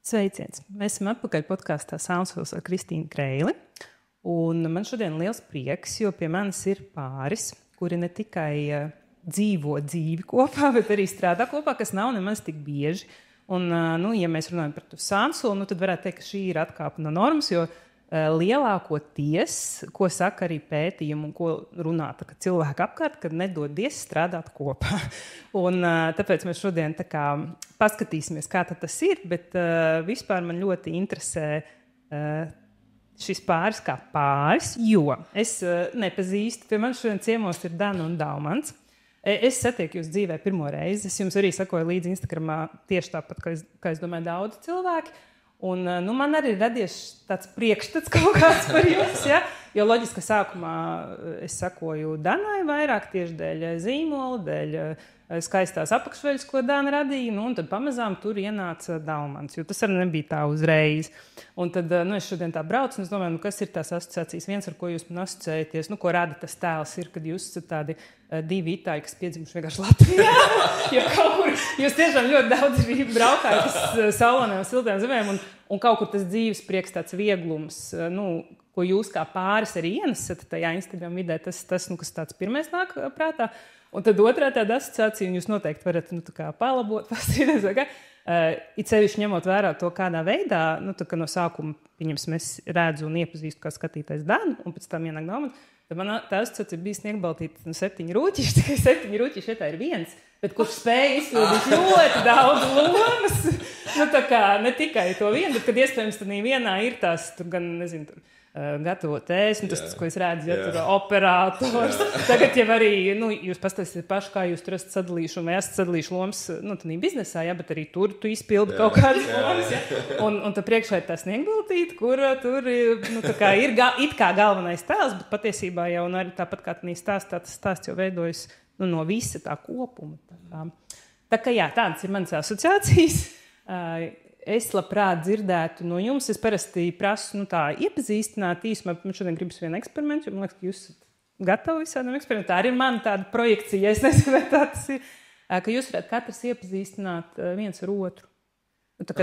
Sveiciens! Mēs esam atpakaļ podkāstā Soundshows ar Kristīnu Kreili. Un man šodien liels prieks, jo pie manis ir pāris, kuri ne tikai dzīvo dzīvi kopā, bet arī strādā kopā, kas nav nemaz tik bieži. Un, ja mēs runājam par to Soundshows, tad varētu teikt, ka šī ir atkāpe no normas, jo lielākoties, ko saka arī pētījumi un ko runā cilvēki apkārt, kad nedodies strādāt kopā. Un, tāpēc mēs šodien paskatīsimies, kā tas ir, bet vispār man ļoti interesē šis pāris kā pāris, jo es nepazīstu, pie manis šodien ciemos ir Dana un Daumans. Es satieku jūs dzīvē pirmo reizi, es jums arī sakoju līdzi Instagramā tieši tāpat, kā es domāju, daudz cilvēki. Un, man arī ir radies tāds priekšstats kaut kāds par jums, ja? Jo loģiski, ka sākumā es sakoju Danai vairāk tieši dēļ zīmola, dēļ skaistās apakšveļas, ko Dana radīja, un tad pamazām tur ienāca Daumans, jo tas arī nebija tā uzreiz. Un tad es šodien tā braucu, un es domāju, kas ir tās asociācijas, viens, ar ko jūs man asociējaties, ko rada tas tēls ir, kad jūs esat tādi divi itāji, kas piedzimuši vienkārši Latvijā, jo kaut kur jūs tiešām ļoti daudz braukājat uz saulainām un siltām zemēm, un kaut kur tas dzīves prieks, tāds vieglums, ko jūs kā pāris arī ienesat tajā Instagram vidē, tas kas tāds pirmais nāk prātā. Un tad otrā tāda asociācija, un jūs noteikti varat palabot, pastīties, it sevišķi ņemot vērā to, kādā veidā, no sākuma, es redzu un iepazīstu kā skatītājs Danu, un pēc tam ienāk Daumans, tad man tā asociācija bija sniegbaltīt 7 rūķiši, tikai 7 rūķiši vietā ir viens, bet kurš spēja izpildīt ļoti daudz lomas. Ne tikai to vienu, bet kad iespējams tad vienā ir tās, tur gan, nezinu, gatavot ēst, tas, ko es redzu, tur operators. Tagad jau arī, jūs pastāstiet paši, kā jūs tur esat sadalījuši, vai esat sadalījuši lomas, tā nī biznesā, bet arī tur tu izpildi kaut kādas lomas, un tad priekšā ir tā sniegbaltīte, kur tur, ir it kā galvenais tēls, bet patiesībā jau arī tāpat kā tā stāstā, tas stāsts jau veidojas, no visa tā kopuma. Tā kā tādas ir manas asociācijas. Es labprāt dzirdētu no jums. Es parasti prasu iepazīstināt īsumā. Man šodien gribas vienu eksperimentu, jo man liekas, ka jūs esat gatavi visādiem eksperimentiem. Tā arī ir mana tāda projekcija, es nezinu, vai tā tas ir, ka jūs varētu katrs iepazīstināt viens ar otru.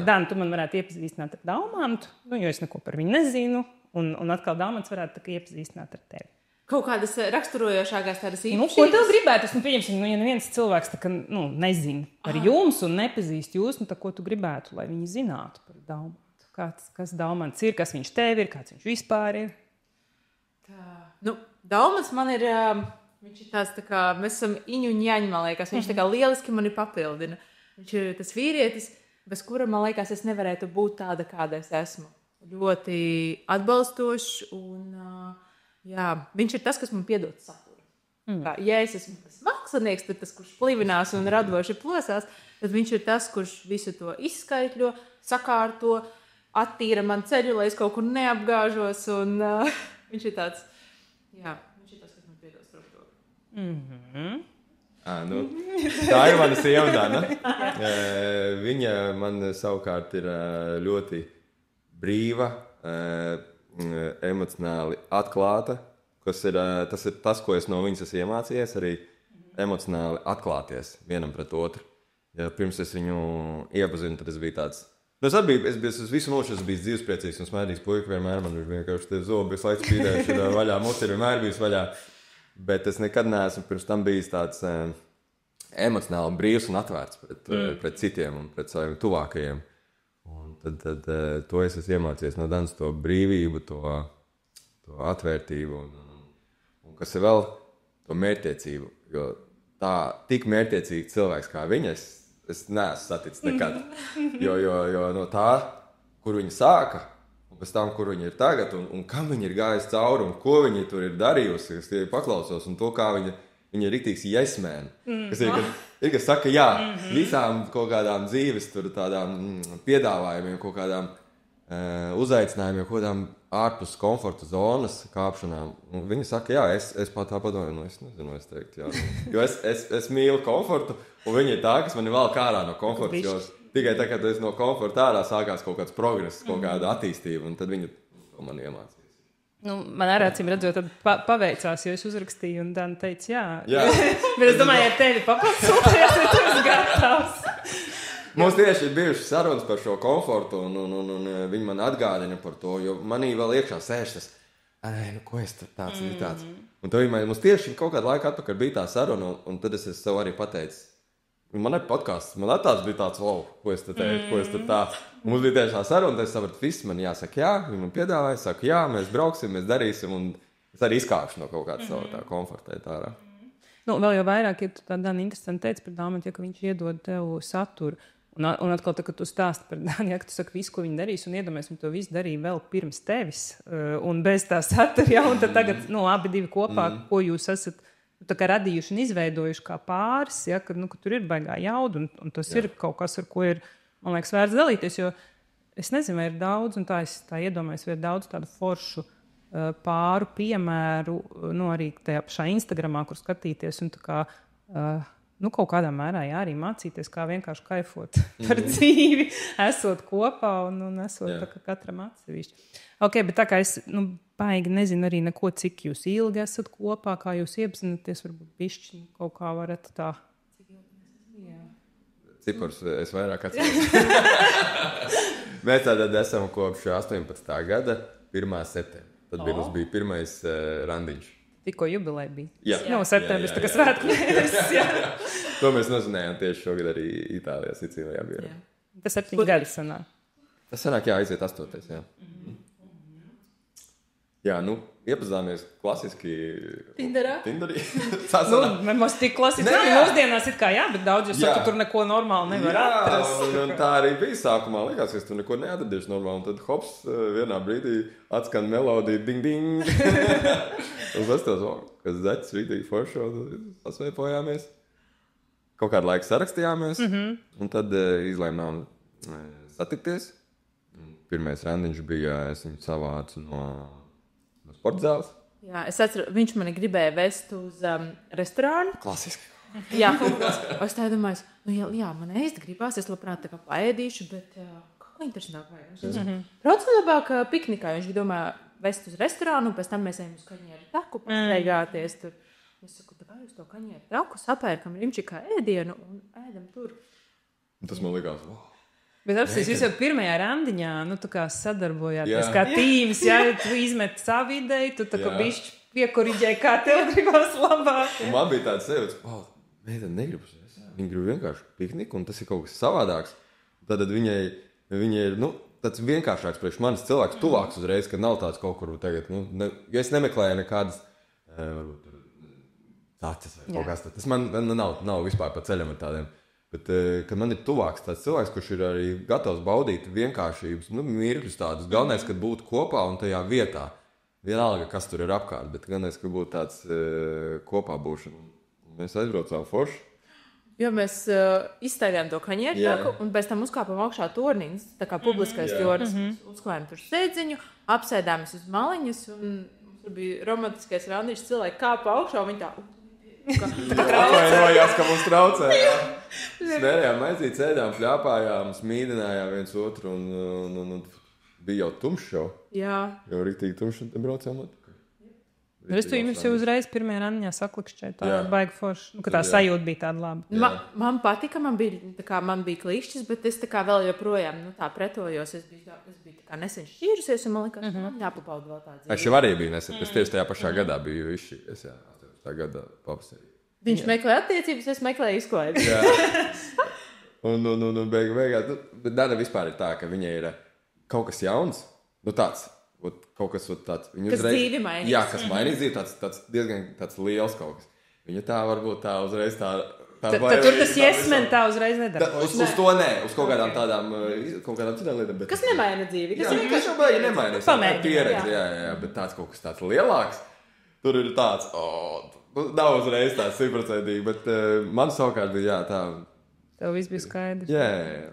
Dan, tu man varētu iepazīstināt ar Daumantu, jo es neko par viņu nezinu, un atkal Daumants varētu iepazīstināt ar tevi. Kaut kādas raksturojošākās tādas īpašības. Ko tev gribētu? Pieņemsim, ja neviens cilvēks nezina par jums un nepazīst jūs, ko tu gribētu, lai viņi zinātu par Daumantu? Kas Daumants ir, kas viņš tev ir, kāds viņš vispār ir? Daumants man ir, viņš ir tāds mēs esam iņu un jaņu, man liekas, viņš lieliski mani papildina. Viņš ir tas vīrietis, bez kura, man liekas, es nevarētu būt tāda, kāda es esmu. Ļoti atbalstošs un... viņš ir tas, kas man piedod saturu. Ja es esmu tas mākslinieks, tad tas, kurš plivinās un radoši plosās, tad viņš ir tas, kurš visu to izskaitļo, sakārto, attīra man ceļu, lai es kaut kur neapgāžos, un viņš ir tāds, viņš ir tas, kas man piedod struktūru. Tā ir mana sieva Dana. Viņa man savukārt ir ļoti brīva, emocionāli atklāta, tas ir tas, ko es no viņas esmu iemācījies, arī emocionāli atklāties vienam pret otru. Ja pirms es viņu iepazinu, tad es biju tāds... Es biju visu mūžu, es biju dzīvespriecīgs un smēdīgs puika, vienmēr man ir vienkārši tie zobi, visu laiku spīdējuši, vaļā, muti ir vienmēr bijis vaļā. Bet es nekad neesmu pirms tam bijis tāds emocionāli brīvs un atvērts pret citiem un pret saviem tuvākajiem. Un tad to es esmu iemācījies no Danas, to brīvību, to atvērtību un kas ir vēl, to mērķtiecību. Jo tik mērķtiecīgi cilvēks kā viņa, es neesmu saticis nekad. Jo no tā, kur viņa sāka, un pēc tam, kur viņa ir tagad, un kam viņa ir gājis cauri, un ko viņa tur ir darījusi, es tie paklausos, un to, kā viņa ir riktīgs jesmēn. Kas saka, visām kaut kādām dzīves tur tādām piedāvājumiem, kaut kādām uzaicinājumiem, kaut kādām ārpus komforta zonas kāpšanām. Un viņa saka, es pat tā padomāju, es nezinu, es teiktu, Jo es mīlu komfortu, un viņa ir tā, kas man ir vēl ārā no komforta, jo tikai tā, kad es no komforta ārā sākās kaut kāds progress, kaut kāda attīstība, un tad viņa to man iemācīja. Man arī acīm redzot, tad paveicās, jo es uzrakstīju, un Dana teica, jā. Bet es domāju, ja tevi pakonsultējās, vai tu esi gatavs. Mums tieši ir bijušas sarunas par šo komfortu, un viņi man atgādina par to, jo manī vēl iekšā sēž tas, ko es tur tāds ir tāds. Un tad mums tieši kaut kādu laiku atpakaļ bija tā saruna, un tad es sev arī pateicu, man ir podcasts, man tāds bija tāds, ko es te teicu, ko es te tā. Un mums bija tieši tā saruna, tad es sapratu, viss man jāsaka jā, viņi man piedāvāja, saka jā, mēs brauksim, mēs darīsim, un es arī izkāpšu no kaut kāda savu tā komfortē tārā. Nu, vēl jau vairāk, ja tu tā Dani interesanti teici par Dāmatu, ja, ka viņš iedod tev saturu. Un atkal, tā, kad tu stāsti par Dani, ja, ka tu saki visu, ko viņi darīs, un iedomājies, viņi to visu darīja vēl pirms tevis, un bez tā satura, ja, un tad tagad, abi divi kopā, ko jūs esat tā kā radījuši un izveidojuši kā pāris, ja, ka tur ir baigā jauda, un tas ir kaut kas, ar ko ir, man liekas, vērts dalīties, jo es nezinu, vai ir daudz, un tā es tā iedomājos, vai ir daudz tādu foršu pāru piemēru, arī tajā pašā Instagramā, kur skatīties, un tā kā, kaut kādā mērā arī mācīties, kā vienkārši kaifot par dzīvi, esot kopā un esot tā kā katram atsevišķi. Ok, bet tā kā es, baigi nezinu arī neko, cik jūs ilgi esat kopā, kā jūs iepazināties, varbūt bišķi kaut kā varat tā. Cipars es vairāk atceros. Mēs tātad esam kopš 18. gada 1. septembra. Tad mums bija pirmais randiņš. Tikko jubileja bija. Jā. Septembris, tā kā svētku mēnesis. To mēs nozinājām tieši šogad arī Itālijā, Sicīlijā bija. Tas 7 gadi sanāk. Tas sanāk, aiziet 8. Jā. Jā, iepazināmies klasiski Tinderī. Mums tik klasiski. Mūsdienās it kā bet daudz jūs saka, ka tur neko normāli nevar atrast. Un tā arī bija sākumā. Likās, ka es tur neko neatradīšu normāli. Un tad hops, vienā brīdī atskan melodija ding ding. Un tas tas, kas zaķis rītīgi foršo, sasveipojāmies. Kaut kādu laiku sarakstījāmies. Un tad izlēmām satikties. Pirmais randiņš bija, es viņu savācu no sportzāles. Jā, es atceru, viņš mani gribēja vest uz restorānu. Klasiski. Jā, es tā domāju, jā, man ēst gribās, es labprāt tā kā paēdīšu, bet kā interesantāk vajag. Braucam labāk piknikā, viņš domāja vest uz restorānu, un pēc tam mēs ejam uz Kaņieru taku, pasteigāties tur. Es saku, tā kā uz to Kaņieru taku, sapērkam rimčikā ēdienu un ēdam tur. Un tas man likās, Bet apstāties, jūs jau pirmajā randiņā, tā kā sadarbojāties kā tīms, tu izmet savu ideju, tu tā kā bišķi piekoriģēji, kā tev gribas labāk. Un man bija tāds sajūts, meitene negribas. Viņa grib vienkārši pikniku, un tas ir kaut kas savādāks. Tad viņai ir, tāds vienkāršāks priekš manis cilvēks, tuvāks uzreiz, ka nav tāds kaut kur tagad, jo es nemeklēju nekādas, varbūt, tāces vai kaut kas tāds. Tas man nav vispār pa ceļam ar tādiem. Bet, kad man ir tuvāks tāds cilvēks, kurš ir arī gatavs baudīt vienkāršības, mirkļus tādus. Galvenais, kad būtu kopā un tajā vietā. Vienalga, kas tur ir apkārt, bet galvenais, ka būtu tāds kopā būšana. Mēs aizbraucām forši. Jo mēs izstaigājām to Kaņieru taku un pēc tam uzkāpām augšā tornīns, tā kā publiskais tornis. Uzklājām tur sēdziņu, apsēdāmies uz maliņas un tur bija romantiskais randiņš, cilvēki kāpa augšā un viņi tā... Atvainojās, ka mums traucē. Smērējām maizīt, sēdām, pļāpājām, smīdinājām viens otru un bija jau tumšs jau. Jā. Jau rītīgi tumšs un te braucām atpakaļ. Es tu jums jau uzreiz pirmajā randiņā saklikšķēju, tā baigi forši, ka tā sajūta bija tāda laba. Man patika, man bija klikšķis, bet es tā kā vēl joprojām tā pretojos. Es biju tā kā nesen šķīrusies un man likās, man jāpapauda vēl tā dzīve. Es jau arī biju nesen, es tieši tajā pašā gadā biju izšķīries, jā. Tā gada pavasarī. Viņš meklē attiecības, es meklēju izklaidi. Jā. Un beigās. Bet Dana vispār ir tā, ka viņai ir kaut kas jauns. Tāds. Kaut kas tāds. Kas dzīvi mainīs. Jā, kas mainīs dzīvi. Tāds diezgan tāds liels kaut kas. Viņa tā varbūt tā uzreiz tā Tad tur tas iesmen tā uzreiz nedara. Uz to nē. Uz kaut kādām tādām citām lietām. Kas nemaina dzīvi? Kas vienkārši baigi nemaina. Pieredze, jā. Bet tāds kaut kas tāds lielāks. Tur ir tāds, nav uzreiz tāds 100%, bet man savukārt bija, tā. Tev viss bija skaidrs. Jā.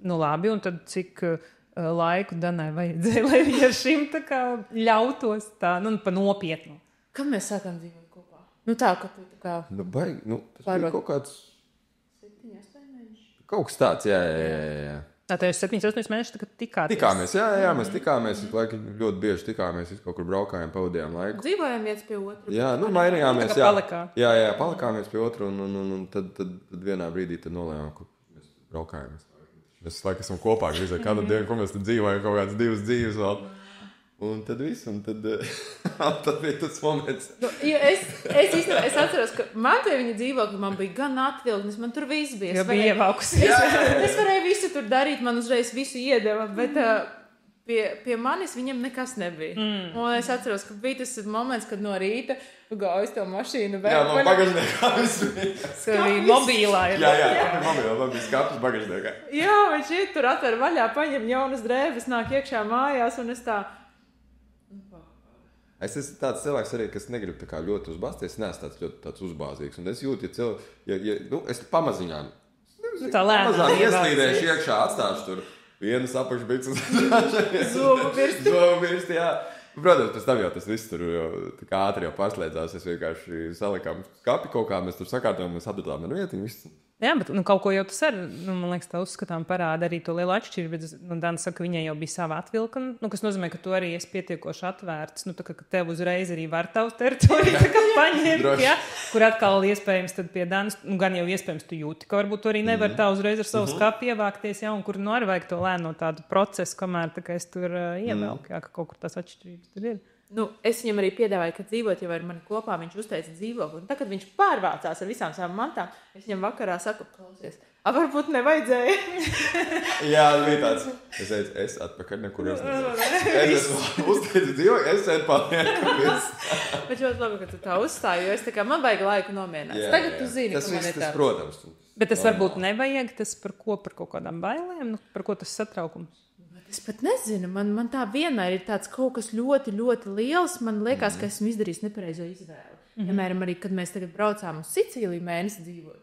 Labi, un tad cik laiku Danai vajadzēja, lai viņa ar šim tā kā ļautos tā, pa nopietnu? Kad mēs sākām dzīvot kopā? Tā, ka tu tā kā... Baigi, tas bija kaut kāds... 7-8 mēneši. Kaut kas tāds, jā. Tātad jūs 7-8 mēnešus tikāties? Tikāmies, jā, mēs tikāmies. Ļoti bieži tikāmies, kaut kur braukājām, pavadījām laiku. Dzīvojām viens pie otru. Jā, mainījāmies. Palikā. Jā, palikāmies pie otru un tad vienā brīdī tad nolēmām, ka mēs braukājam. Mēs laikam esam kopā, kādu dienu, ko mēs te dzīvojam, kaut kādas 2 dzīves vēl. Un tad viss, un tad bija tas moments. Es atceros, ka man pie viņa dzīvokļa man bija gan atvilknis, man tur viss bija. Jo bija ievaukusies. Es varēju visu tur darīt, man uzreiz visu iedeva, bet pie manis viņam nekas nebija. Un es atceros, ka bija tas moments, kad no rīta gāju uz to mašīnu. Jā, man bagažniekā viss bija. Arī mobilā ir. Jā, mobilā, man bija skapis bagažniekā. Jā, viņš ir tur atver vaļā, paņem jaunas drēbes, nāk iekšā mājās, un es tā... Es esmu tāds cilvēks arī, kas negrib tā kā ļoti uzbāzties. Es neesmu tāds uzbāzīgs. Un es jūtu, es pamaziņā Tā lēnām pamazām ieslīdēšu iekšā, atstāšu tur vienas apakšbikses. Zobu pirsti. Jā. Protams, pēc tam jau tas viss tur tā kā ātri jau pārslēdzās. Es vienkārši salikām skapi kaut kā, mēs tur sakārtojām, mēs atdodām vienu vietiņu, viss. Jā, bet kaut ko jau tas arī, man liekas, tā uzskatām parāda arī to lielu atšķirību. Bet Dana saka, ka viņai jau bija sava atvilkana, kas nozīmē, ka tu arī esi pietiekoši atvērts. Tā kā tev uzreiz arī var tavs teritoriju paņemt, ja? Kur atkal iespējams tad pie Danas, gan jau iespējams tu jūti, ka varbūt tu arī nevar tā uzreiz ar savu skapu ievākties, ja? Un kur arī vajag to lēno tādu procesu, kamēr tā kā es tur ievelku, ja? Ka kaut kur tās atšķirības tur ir. Es viņam arī piedāvāju, ka dzīvot jau ar mani kopā, viņš uzteica dzīvokli. Un tad, kad viņš pārvācās ar visām savām mantām, es viņam vakarā saku, klausies, varbūt nevajadzēja. Jā, bija tāds. Es teicu, es atpakaļ nekur neesmu. Es esmu uzteicis dzīvokli, es šeit palieku. Bet ļoti labi, ka tu tā uzstāji, jo es tā kā man vajag laiku nomierināt. Tagad tu zini, tas ka man ir tā. Protams. Bet tas varbūt nevajag, tas par kaut kādām bailēm, par ko tas satraukums? Es pat nezinu, man tā vienmēr ir tāds kaut kas ļoti, ļoti liels. Man liekas, ka esmu izdarījis nepareizo izvēli. Piemēram, arī, kad mēs tagad braucām uz Sicīliju mēnesi dzīvot.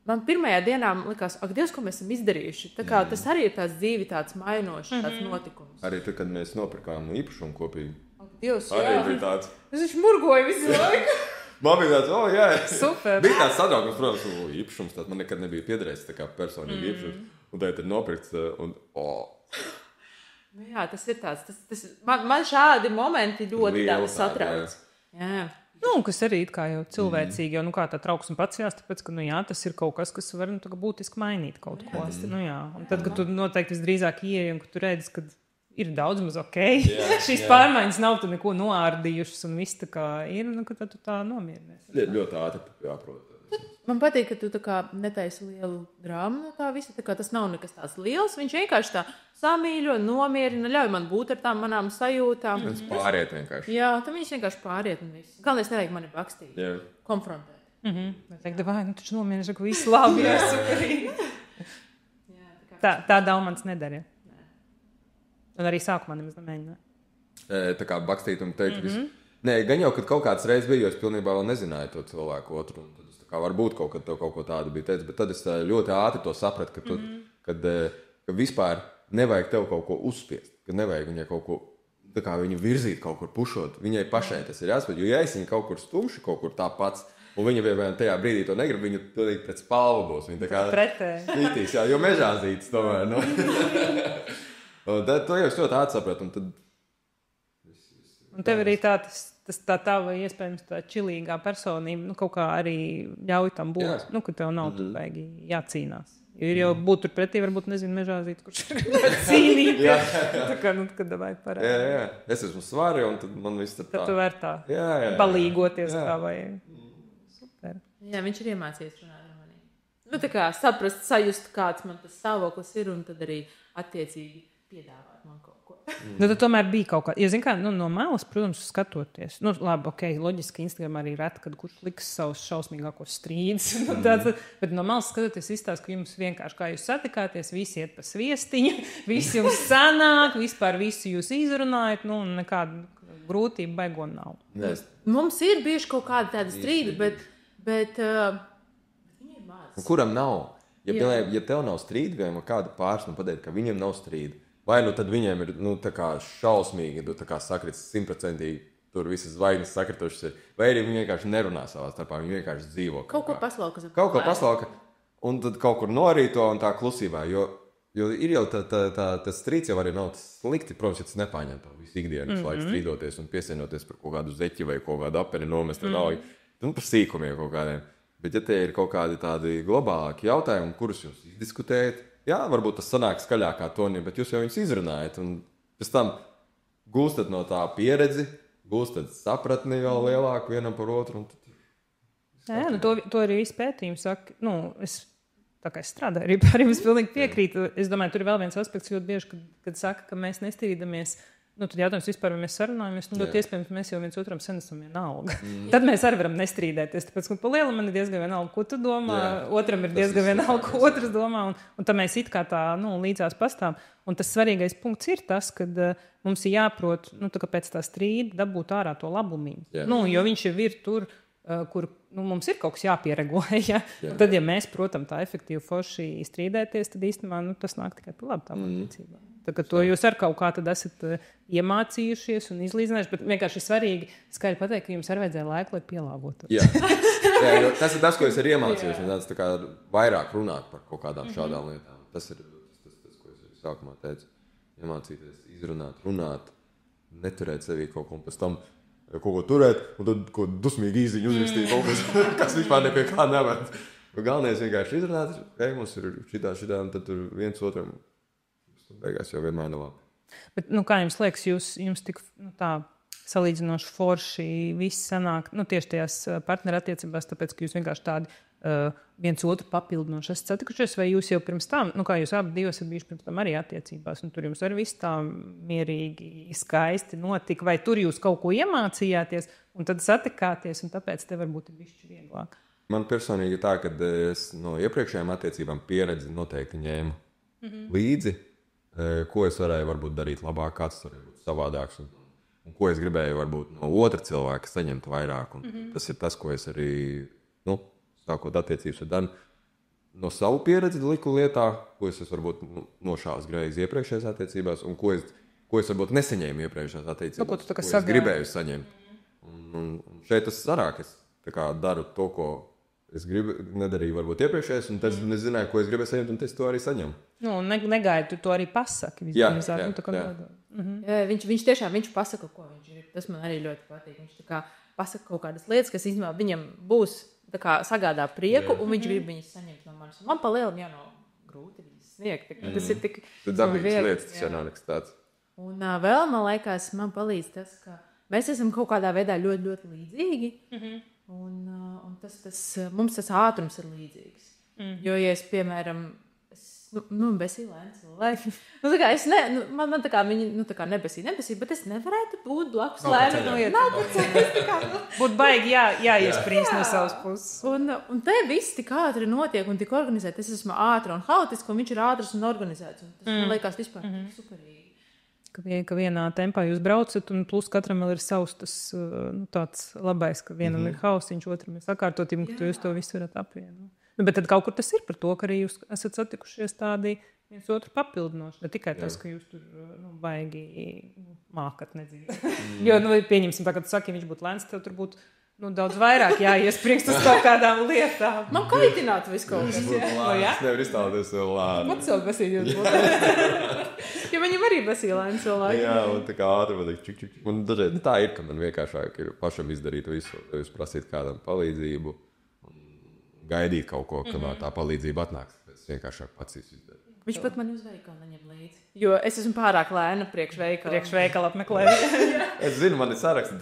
Man pirmajā dienā likās, ak, Dievs, ko mēs esam izdarījuši. Tā kā tas arī ir tāds dzīvi, tāds mainošs, tāds notikums. Arī tad, kad mēs nopirkām īpašumu kopīgi. Ak, Dievs, arī bija tāds. Es viņš murgoju visu laiku. Man bija tāds, jā. Super. Bija tāds sadraukums, protams, īpašums. Man nekad nebija piederējis tā kā personīgi īpašums. Un tad ir nopirkts un, Jā, tas ir tāds. Man šādi momenti ļoti satrauc. Jā. Kas arī it kā jau cilvēcīgi, jo kā tā trauksme pats jās, tāpēc, ka, tas ir kaut kas, kas var būtiski mainīt kaut ko. Un tad, kad tu noteikti visdrīzāk ieej un ka tu redzi, ka ir daudz maz ok, šīs pārmaiņas nav tu neko noārdījušas un viss tā kā ir, ka tad tu tā nomierinies. Ļoti ātri jāprot. Man patīk, ka tu tā kā netaisi lielu drāmu no tā visa. Tā kā tas nav nekas tāds liels. Viņš vienkārši tā samīļo, nomierina, ļauj man būt ar tām manām sajūtām. Tas pāriet vienkārši. Jā, tam viņš vienkārši pāriet un viss. Galvenais nevajag mani bakstīt. Konfrontēt. Teikt, vai, taču nomierina, ka viss labi, jā, superīgi. Tā Daumans nedara. Un arī sākumā nemaz nemēģināja. Tā kā bakstīt un teikt visu. Nē, gan jau, kad kaut kāds reiz bija, jo es pilnībā vēl nezināju to cilvēku otru. Varbūt kaut ko tādu bija teicis, bet tad es ļoti ātri to sapratu, ka vispār nevajag tev kaut ko uzspiest, ka nevajag viņai kaut ko, tā kā viņu virzīt kaut kur pušot, viņai pašai tas ir jāspēj, jo ja es viņu kaut kur stumšu, kaut kur tā pats, un viņa vienmēr tajā brīdī to negrib, viņa pilnīgi pēc spalvu būs, viņa tā kā pretēji, jo mežāzītas tomēr, Un tad to jau es ļoti ātri sapratu, un tad... Un tev arī tā tava iespējams tā čilīgā personība, kaut kā arī ļauj tam būt, ka tev nav tur baigi jācīnās. Jo ir jau būt tur pretī, varbūt nezinu mežāzīt, kurš ir cīnīties. Tā kā, kad vajag parādi. Jā. Es esmu svari, un tad man viss tā. Tad tu vari tā balīgoties kā vajag. Super. Jā, viņš ir iemācījies runāt ar mani. Tā kā saprast, sajust, kāds man tas stāvoklis ir, un tad arī attiecīgi piedāvāt man kaut ko. Tad tomēr bija kaut kā, jo zin kā, no malas, protams, skatoties, labi, ok, loģiski Instagram arī reta, kad kurš liks savus šausmīgākos strīdus, bet no malas skatoties izstāst, ka jums vienkārši, kā jūs satikāties, visi iet pa sviestiņu, visi jums sanāk, vispār visu jūs izrunājat, nekādu grūtību baigo nav. Mums ir bieži kaut kāda tāda strīda, bet viņi ir maz. Kuram nav? Ja tev nav strīda, vai kāda pāris pateikt, ka viņiem nav strīda, vai tad viņiem ir tā kā šausmīgi, tā kā sakrits 100%, tur visas zvaigznes sakritušas ir, vai arī viņi vienkārši nerunā savā starpā, viņi vienkārši dzīvo. Kaut ko paslauka. Kaut ko paslauka, un tad kaut kur norīto un tā klusībā, jo ir jau tas strīds jau arī nav slikti, protams, ja tas nepāņem to visu ikdienu, laiku strīdoties un piesienoties par kaut kādu zeķi vai kaut kādu apeni nomest, par sīkumiem kaut kādiem. Bet, ja tie ir kaut kādi tādi globālāki jautājumi, kurus jūs izdiskutējat, jā, varbūt tas sanāk skaļākā tonī, bet jūs jau viņus izrunājat. Un pēc tam gūstat no tā pieredzi, gūstat sapratni vēl lielāku vienam par otru. Jā, to arī viss pētījums saka. Tā kā es strādāju, arī es pilnīgi piekrītu. Es domāju, tur ir vēl viens aspekts ļoti bieži, kad saka, ka mēs nestrīdamies. Tad jautājums vispār, vai mēs sarunājamies, ļoti iespējams, mēs jau viens otram senesam vienalga. Tad mēs arī varam nestrīdēties, tāpēc, ka pa lielu man ir diezgan vienalga, ko tu domā, otram ir diezgan vienalga, ko otrs domā, un tad mēs it kā tā, līdzās pastāv. Un tas svarīgais punkts ir tas, kad mums ir jāprot, tā kā pēc tā strīda dabūt ārā to labumiņu. Jo viņš jau ir tur, kur mums ir kaut kas jāpieregulē. Ja? Tad, ja mēs, protams, tā efektīvi forši strīdēties, tad īstenībā tas nāk tikai par labu tām attiecībām. Tā kā to jūs ar kaut kā tad esat iemācījušies un izlīdzinājuši, bet vienkārši svarīgi skaidri pateikt, ka jums arī vajadzēja laiku, lai pielāgotos. Jā, tas ir tas, ko es arī iemācījos. Tā kā vairāk runāt par kaut kādām šādām lietām. Tas ir tas, ko es arī sākumā teicu. Iemācīties, izrunāt, runāt, neturēt sevī kaut ko un pēc tam kaut ko turēt, un tad ko dusmīgi īziņu uzrakstīt kaut kas vispār ne pie kā nevar. Galvenais vienkārši izrunāt, mums ir šitā, un tad tur viens otram beigās jau vienmēr nav labi. Bet, kā jums liekas, jums tik tā salīdzinoši forši viss sanāk, tieši tajās partnerattiecībās, tāpēc, ka jūs vienkārši tādi viens otru papildinoši esat satikušies, vai jūs jau pirms tam, kā jūs abi divi esat bijuši pirms tam arī attiecībās, un tur jums arī viss tā mierīgi, skaisti notika, vai tur jūs kaut ko iemācījāties, un tad satikāties, un tāpēc te varbūt ir bišķi vieglāk? Man personīgi ir tā, ka es no iepriekšējām attiecībām pieredzi noteikti ņēmu līdzi, ko es varēju varbūt darīt labāk, kāds varēja būt savādāks, un ko es gribēju varbūt no otra cilvēka saņemt vairāk, un tas ir tas, ko es arī, sākot attiecības ar Danu, no savu pieredzi liku lietā, ko es varbūt nošāvis greizi iepriekšējās attiecībās, un ko es varbūt nesaņēmu iepriekšējās attiecībās, ko es gribēju saņemt. Un šeit tas sarāk, es tā kā daru to, ko es nedarīju varbūt iepriekšējās, un tad es zināju, ko es gribēju saņemt, un es to arī saņemu. Negaidi, tu to arī pasaki. Jā. Viņš tiešām pasaka, ko viņš grib. Tas man arī ļoti patīk. Viņš tā kā pasaka kaut kādas lietas, kas īstenībā viņam būs tā kā sagādā prieku, un viņš grib viņas saņemt no manis. Man pa lielam jau nav grūti viņas sniegt. Tas ir tik dabīgas lietas, tas jau nav nekas tāds. Un vēl, man liekas, man palīdz tas, ka mēs esam kaut kādā veidā ļoti, ļoti līdzīgi, un mums tas ātrums ir līdzīgs. Jo, ja es, piemēram, besīlēni cilvēki. Man tā kā viņi nebesīja, bet es nevarētu būt blakus lēni. Būtu baigi jāiesprīst no savas puses. Un te viss tik ātri notiek un tik organizēti. Es esmu ātra un haotiska, un viņš ir ātrs un organizēts. Un tas man liekas vispār superīgi. Ka vienā tempā jūs braucat, un plus katram vēl ir savs tas tāds labais, ka vienam ir hausiņš, otram ir sakārtotība, ka jūs to visu varat apvienot. Bet tad kaut kur tas ir par to, ka arī jūs esat satikušies tādi viens otru papildinoši. Ne tikai tas, ka jūs tur baigi mākat nedzīvot. Jo, pieņemsim tā, ka tu saki, ja viņš būtu lēns, tev tur būtu daudz vairāk jāiespriekst uz kaut kādām lietām. Man kaitinātu visu kaut kas. Es nevaru iztēloties vēl lēnu. Man savu besīju jūs būtu. Jo viņam arī besīja lēni cilvēki. Jā, un tā kā ātri man tik. Un dažreiz tā ir, ka man vienkāršāk ir pašam izdarīt visu. Jūs prasīt kādam palīdzību. Gaidīt kaut ko, kamēr tā palīdzība atnāks. Es vienkārši pats izdarīju. Viņš pat man uz veikalu neņem līdzi. Jo es esmu pārāk lēna priekš veikala apmeklēju. Es zinu, man ir saraksts.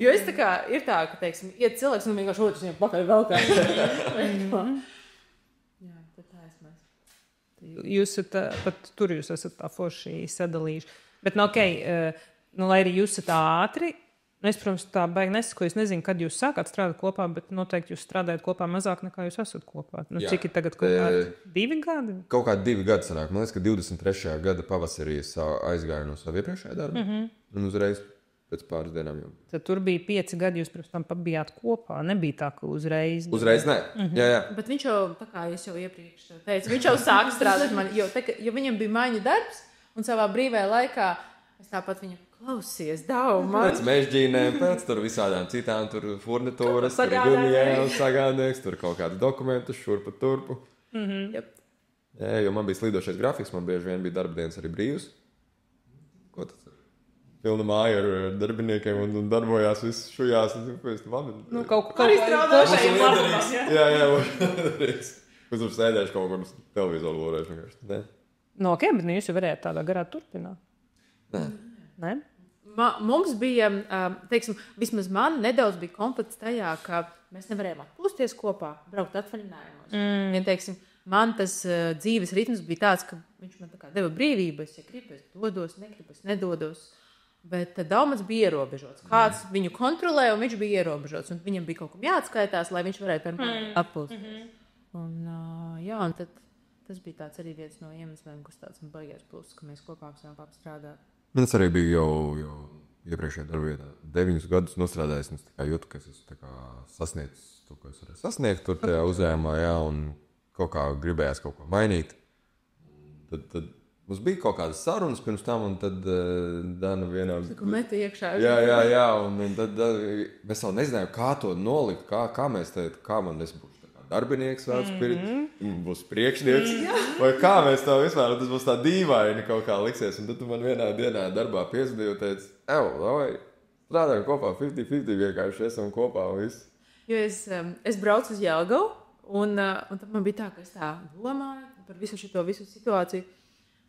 Jo es tā kā, ir tā, ka, teiksim, iet cilvēks un vienkārši otrs viņam pakaļ vēl kā. Jā, tad tā esmu. Jūs pat tur jūs esat tā forši sadalījuši. Bet, lai arī jūs esat ātri, es, protams, tā baigi nesaku, es nezinu, kad jūs sākāt strādāt kopā, bet noteikti jūs strādājat kopā mazāk nekā jūs esat kopā. Cik ir tagad kaut kādi 2 gadi? Kaut kādi 2 gadi sanāk. Man liekas, ka 23. gada pavasarī es aizgāju no savu iepriekšējā darba. Un uzreiz pēc pāris dienām jau. Tad tur bija 5 gadi, jūs pirms tam bijāt kopā. Nebija tā, ka uzreiz. Uzreiz nē. Jā. Bet viņš jau, tā kā es jau iepriekš teicu, viņš jau sāk strādāt man, jo viņam bija maiņu darbs, un savā brīvajā laikā es tāpat viņu klausies, dauma. Pēc mežģīnēm, pēc tur visādām citām, tur furnitūras, tur gumijēl, sagādnieks, tur kaut kādas dokumentus, šurpu turpu. Jā, jo man bija slīdošais grafiks, man bieži vien bija darbdienas arī brīvs. Ko tas ir? pilna māja ar darbiniekiem un darbojās viss šujās. Un pēc tam Nu, kaut Arī strādāšu. Kur tur sēdēšu kaut kur televizoru lorēšu vienkārši. No, ok, bet jūs jau varējāt tādā garā turpināt. Nē? Mums bija, teiksim, vismaz man nedaudz bija konflikts tajā, ka mēs nevarējām atpūsties kopā, braukt atvaļinājumos. Ja, teiksim, man tas dzīves ritms bija tāds, ka viņš man tā kā deva brīvību, es, ja gribu, es dodos, negribu, es nedodos. Bet Daumans bija ierobežots. Kāds viņu kontrolē, un viņš bija ierobežots. Un viņam bija kaut kam jāatskaitās, lai viņš varētu atpūsties. Un, jā, un tad tas bija tāds arī viens no iemesliem, kas tāds man baigās plus, ka mēs kopā sākām strādāt. Es arī biju jau iepriekšējā darbvietā 9 gadus nostrādājis. Es jūtu, ka es esmu sasniedzis to, ko es varēju sasniegt tur tajā uzņēmumā, jā, un kaut kā gribējās kaut ko mainīt. Tad mums bija kaut kādas sarunas pirms tam, un tad Dana vienā... Meta iekšā. Jā, un tad mēs vēl nezinājām, kā to nolikt, kā mēs teikt, kā man es būšu darbinieks, būs priekšnieks, vai kā mēs to vispār, tas būs tā dīvaini kaut kā liksies. Un tad tu man vienā dienā darbā piesudīji un teici, vai strādājam kopā 50-50, vienkārši esam kopā un viss. Jo es braucu uz Jelgavu, un tad man bija tā, ka es tā domāju par visu situāciju,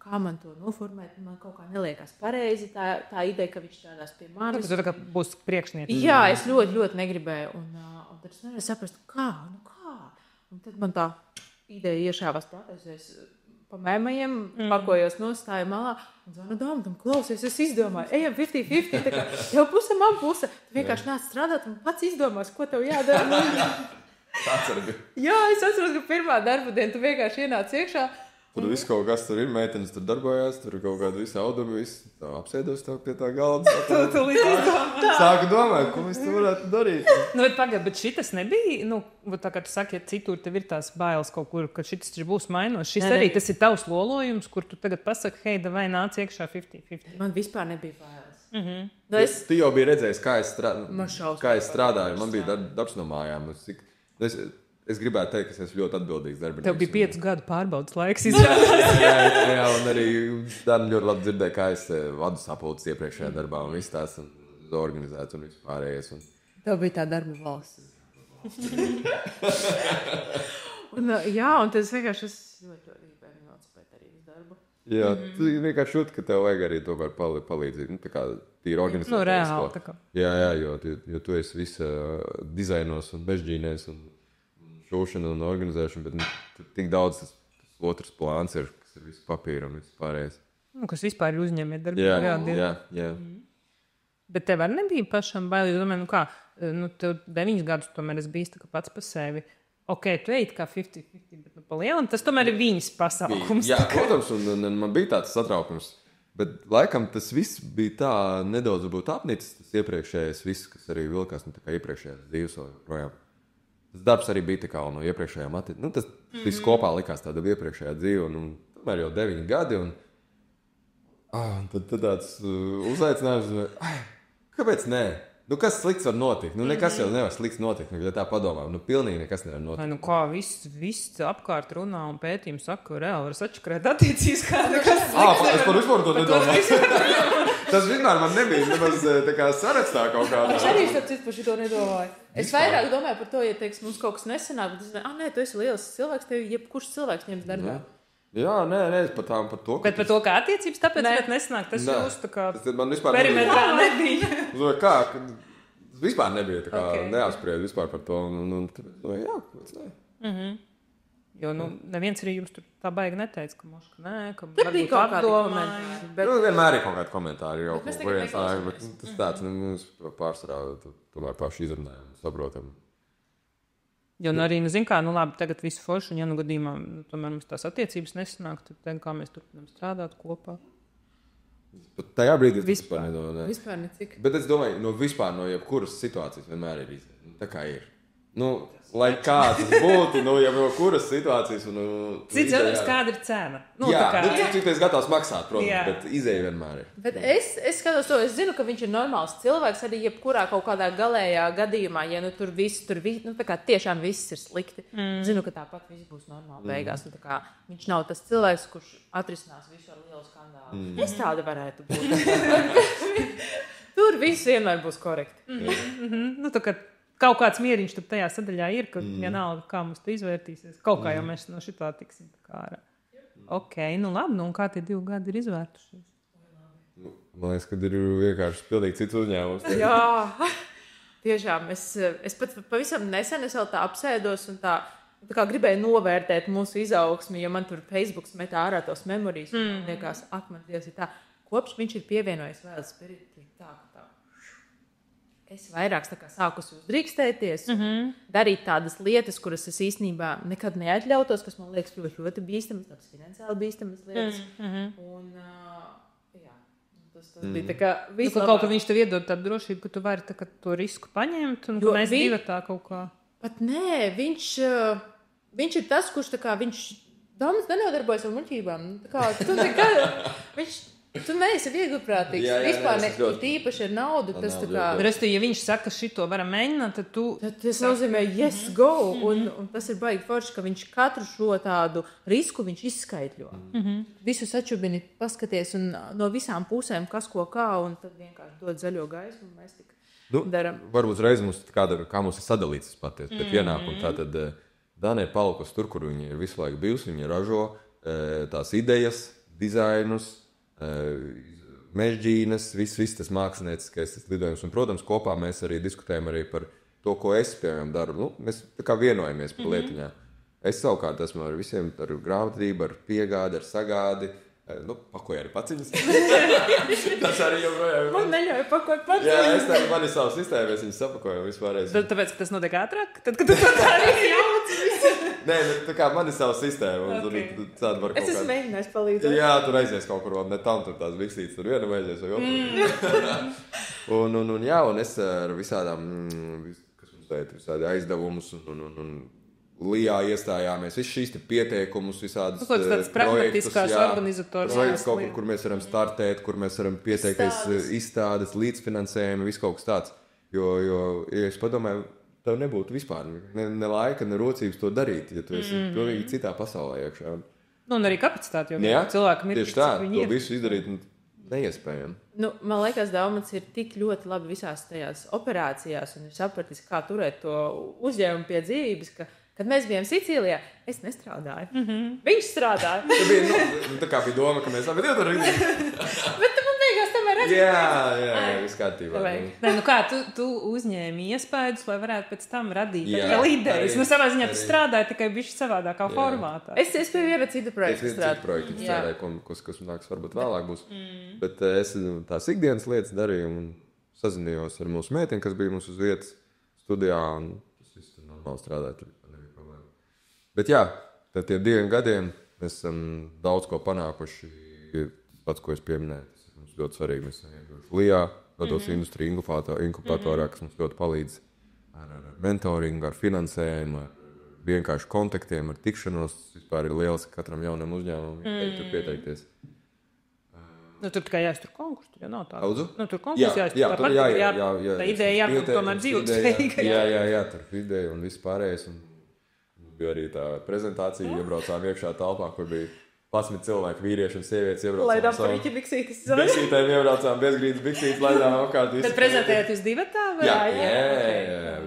kā man to noformēt. Man kaut kā neliekas pareizi tā ideja, ka viņš strādās pie manis. Tas tā kā būs priekšnieks. Jā, es ļoti negribēju. Un tad es nevarēju saprast, kā. Un tad man tā ideja iešāvās prātā. Es pa mēmajiem pakojos, nostāju malā un zvanu Daumam, klausies, es izdomāju, ejam 50-50, tā kā jau puse man puse. Tu vienkārši nāc strādāt un pats izdomās, ko tev jādara. Tāds arī bija. Jā, es atceros, ka pirmā darba diena tu vienkārši ienāc iekšā. Tur viss kaut kas tur ir, meitenes tur darbojās, tur ir kaut kāda visa auduma, viss apsēdos tev pie tā galda. Sāku domāt, ko mēs tur varētu darīt. Nu, bet šitas nebija, tā kā tu saki, ja citur tev ir tās bailes kaut kur, ka šitas būs mainošs. Šis arī tas ir tavs lolojums, kur tu tagad pasaki, hei, vai nāc iekšā 50-50. Man vispār nebija bailes. Tu jau biji redzējis, kā es strādāju, man bija darbs no mājām. Es gribētu teikt, ka es esmu ļoti atbildīgs darbinieks. Tev bija 5 gadu pārbaudas laiks. jā, un arī Dana ļoti labi dzirdēja, kā es vadu sapulces iepriekšējā darbā un viss tās organizēts un viss pārējais. Tev bija tā darba valsts. un tas vienkārši es ļoti gribēju nocipēt arī uz darbu. Jā, tu vienkārši jūti, ka tev vajag arī tomēr palīdzīt. Tā kā tīri organizēt. Reāli. Tā kā. Jā, jo tu esi visa dizainos un bežģīnēs un šūšana un organizēšana, bet tik daudz tas otrs plāns ir, kas ir visu papīru un visu pārējais. Kas vispār ir uzņēmēt darbību. Jā. Bet tev arī nebija pašam baili. Es domāju, tev 9 gadus tomēr es biju tā kā pats pa sevi. Ok, tu ej kā 50-50, bet pa lielu, tas tomēr ir viņas pasākums. Jā, protams, un man bija tāds satraukums. Bet laikam tas viss bija tā nedaudz apnicis, tas iepriekšējais viss, kas arī vilkās, tā kā iepriekšējais dzīves vēl projām. Tas darbs arī bija tā kā no iepriekšējām attiecībām. Tas viss kopā likās tāda iepriekšējā dzīve, un tomēr jau 9 gadi. Tad tāds uzaicinājums, kāpēc nē? Kas slikts var notikt? Nekas jau nevar slikts notikt, ja tā padomā. Pilnīgi nekas nevar notikt. Kā viss apkārt runā un pētījumi saka, ka reāli var sačakrēt attiecības kāda, kas slikts. Es par vispār to nedomāju. Tas vienmēr man nebija nemaz tā kā sarakstā kaut kādā. Es arī par šito nedomāju. Es vairāk domāju par to, ja teiks, mums kaut kas nesanāk, bet es domāju, nē, tu esi liels cilvēks, tev jebkurš cilvēks ņems darbā. Jā, nē, par to. Bet par to, kā attiecības, tāpēc nesanāk, tas jūsu tā kā perimetrā nebija. Kā? Tas vispār nebija tā kā neapspried vispār par to. Jā, kāpēc ne? Jo neviens arī jums tur tā baigi neteica, ka moška nē, ka varbūt apdomāja. Vienmēr ir kaut kādi komentāri jau, kurienes nāk, bet tas tāds, mums pārsvarā tomēr paši izrunājam, saprotam. Jo arī, labi, tagad visu foršu, un ja gadījumā, tomēr mums tās attiecības nesanāk, tad kā mēs turpinām strādāt kopā. Bet tajā brīdī vispār nedomāju. Vispār necik. Bet es domāju, vispār no jebkuras situācijas vienmēr ir izdevies. Tā kā ir. Lai kā tas būtu, jau no kuras situācijas. Cits jautājums, kāda ir cena? Cik tu esi gatavs maksāt, protams, bet izēja vienmēr ir. Bet es skatos to, es zinu, ka viņš ir normāls cilvēks arī jebkurā kaut kādā galējā gadījumā, ja tur viss, tā kā tiešām viss ir slikti. Zinu, ka tāpat viss būs normāli beigās. Tā kā viņš nav tas cilvēks, kurš atrisinās visu ar lielu skandālu. Es tāda varētu būt. Tur viss vienmēr būs korekti. Tā kā kaut kāds mieriņš tur tajā sadaļā ir, ka vienalga, kā mums te izvērtīsies. Kaut kā jau mēs no šitā tiksim ārā. Ok, labi, un kā tie 2 gadi ir izvērtušies? Man liekas, ka ir vienkārši pilnīgi cits uzņēmums. Jā, tiešām. Es pat pavisam nesen es vēl tā apsēdos un tā kā gribēju novērtēt mūsu izaugsmi, jo man tur Facebooks met ārā tos memorijas. Man liekas, man Dievs ir tā. Kopš viņš ir pievienojies vēl Spirit, tā. Es vairāk sākusi uzdrīkstēties, darīt tādas lietas, kuras es īstenībā nekad neatļautos, kas man liekas ļoti, ļoti bīstamas, tādas finansiāli bīstamas lietas. Un, tas bija tā kā vislabāk. Kaut kur viņš tev iedod tādu drošību, ka tu vari to risku paņemt, un ka mēs divatā kaut kā. Pat nē, viņš ir tas, kurš viņš daudz nenodarbojas ar muļķībām. Tu neesi viegliprātīgs. Vispār tīpaši ar naudu. Respektīvi, ja viņš saka, ka šito varam mēģināt, tad tas nozīmē yes, go. Un tas ir baigi forši, ka viņš katru šo tādu risku viņš izskaidro. Visu sačubini paskaties un no visām pusēm kas ko kā, un tad vienkārši dod zaļo gaisu, un mēs tik daram. Varbūt reiz mums kā mums ir sadalīts patiesi pēc pienākumu. Tātad Dana ir palikusi tur, kur viņa ir visu laiku bijusi. Viņa ražo tās idejas, dizainus, mežģīnas, viss tas mākslinieckais lidojums. Un, protams, kopā mēs arī diskutējam arī par to, ko es, piemēram, daru. Mēs tā kā vienojamies par lietiņām. Es savukārt esmu ar visiem, ar grāmatību, ar piegādi, ar sagādi. Pakoju arī paciņas. Tas arī joprojām ir. Man neļauj pakot paciņas. Jā, man ir savs sistēma, es viņus sapakoju vispārējais. Tāpēc, ka tas notiek ātrāk? Tad, kad tu tā arī jauc visu. Nē, tā kā man ir savs sistēma. Es esmu mēģinājis palīdzēt. Jā, tur aizies kaut kur, ne tam tur tās viksītes, tur vienam aizies vai otru. Un es ar visādām, kas mums teikt, visādi aizdevumus un Lijā iestājāmies, viss šīs pieteikumus, visādas projektus, projekts kaut kur mēs varam startēt, kur mēs varam pieteikties izstādes, līdzfinansējumu, viss kaut kas tāds. Jo, ja es padomāju, tev nebūtu vispār ne laika, ne rocības to darīt, ja tu esi pilnīgi citā pasaulē iekšā. Un arī kapacitāti, jo cilvēkam ir tieši tā, to visu izdarīt neiespējami. Man liekas, Daumans ir tik ļoti labi visās tajās operācijās un ir sapratis, kā turēt to uzņēmumu pie dzīvības, ka kad mēs bijām Sicīlijā, es nestrādāju. Viņš strādāja. Tā kā bija doma, ka mēs abi divi tur rīdījām. Bet tu man beigās tomēr redzēji. Jā, viss kārtībā. Nē, kā tu uzņēmi iespējas, lai varētu pēc tam radīt vēl idejas. Savā ziņā tu strādāji tikai bišķi savādākā formātā. Es pie viena cita projekta strādāju. Kas nāks varbūt vēlāk būs. Bet es tās ikdienas lietas darīju un sazinījos ar mūsu meiteni, kas bija mums uz vietas studijā. Un tas viss tur normāli strādāja. Bet jā, tad tiem 2 gadiem mēs esam daudz ko panākuši. Pats, ko es pieminēju, tas ir mums ļoti svarīgi. Mēs esam Lijā, Vados industrija inkubatorā, kas mums ļoti palīdz ar mentoringu, ar finansējumu, ar vienkārši kontaktiem, ar tikšanos. Vispār ir liels katram jaunam uzņēmumam tur pieteikties. Tur tikai jāiztur konkursu, tur jau nav tā. Daudzu? Tur konkursu jāiztur. Jā. Tā ideja jābūt tomēr dzīvotspējīga. Jā, tur ideja un viss pārējais. Bija arī tā prezentācija, iebraucām iekšā telpā, kur bija 11 cilvēki, vīrieši un sievietes iebraucām. Laidām par viņu biksītes. Biksītēm iebraucām bezgrīdas biksītes, laidām apkārt visu. Tad prezentējāt jūs divatā? Jā,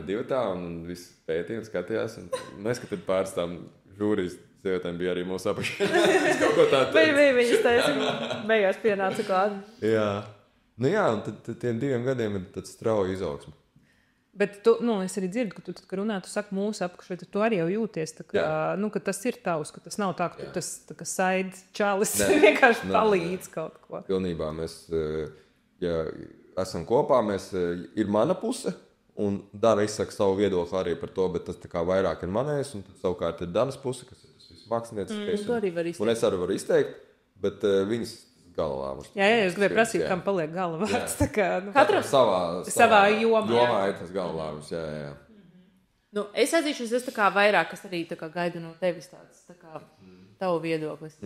divatā un viss pētīja un skatījās. Mēs, ka tad pāris tām žūrijas sievietēm bija arī mūsu apašā. Kaut ko tādu. Viņas taisa, beigās pienāca klāt. Jā. Jā, un tad tiem 2 gadiem ir tāds strauji izaugsme. Bet es arī dzirdu, ka tu runā, tu saki mūsu apakšā, tu arī jau jūties, ka tas ir tavs, ka tas nav tā, ka tu tas said čalis vienkārši palīdz kaut ko. Pilnībā mēs, ja esam kopā, ir mana puse, un Dana izsaka savu viedokli arī par to, bet tas tā kā vairāk ir manējs, un tad savukārt ir Danas puse, kas ir tas viss mākslinieckais. Un es arī varu izteikt, bet viņas galalāmus. Jā, es gribēju prasīt, kam paliek galavārds. Katram savā jomā. Jomā ir tas galalāmus, jā. Nu, es atzīšos, es tā kā vairāk, kas arī tā kā gaidu no tevis tāds, tā kā tavu viedoklis.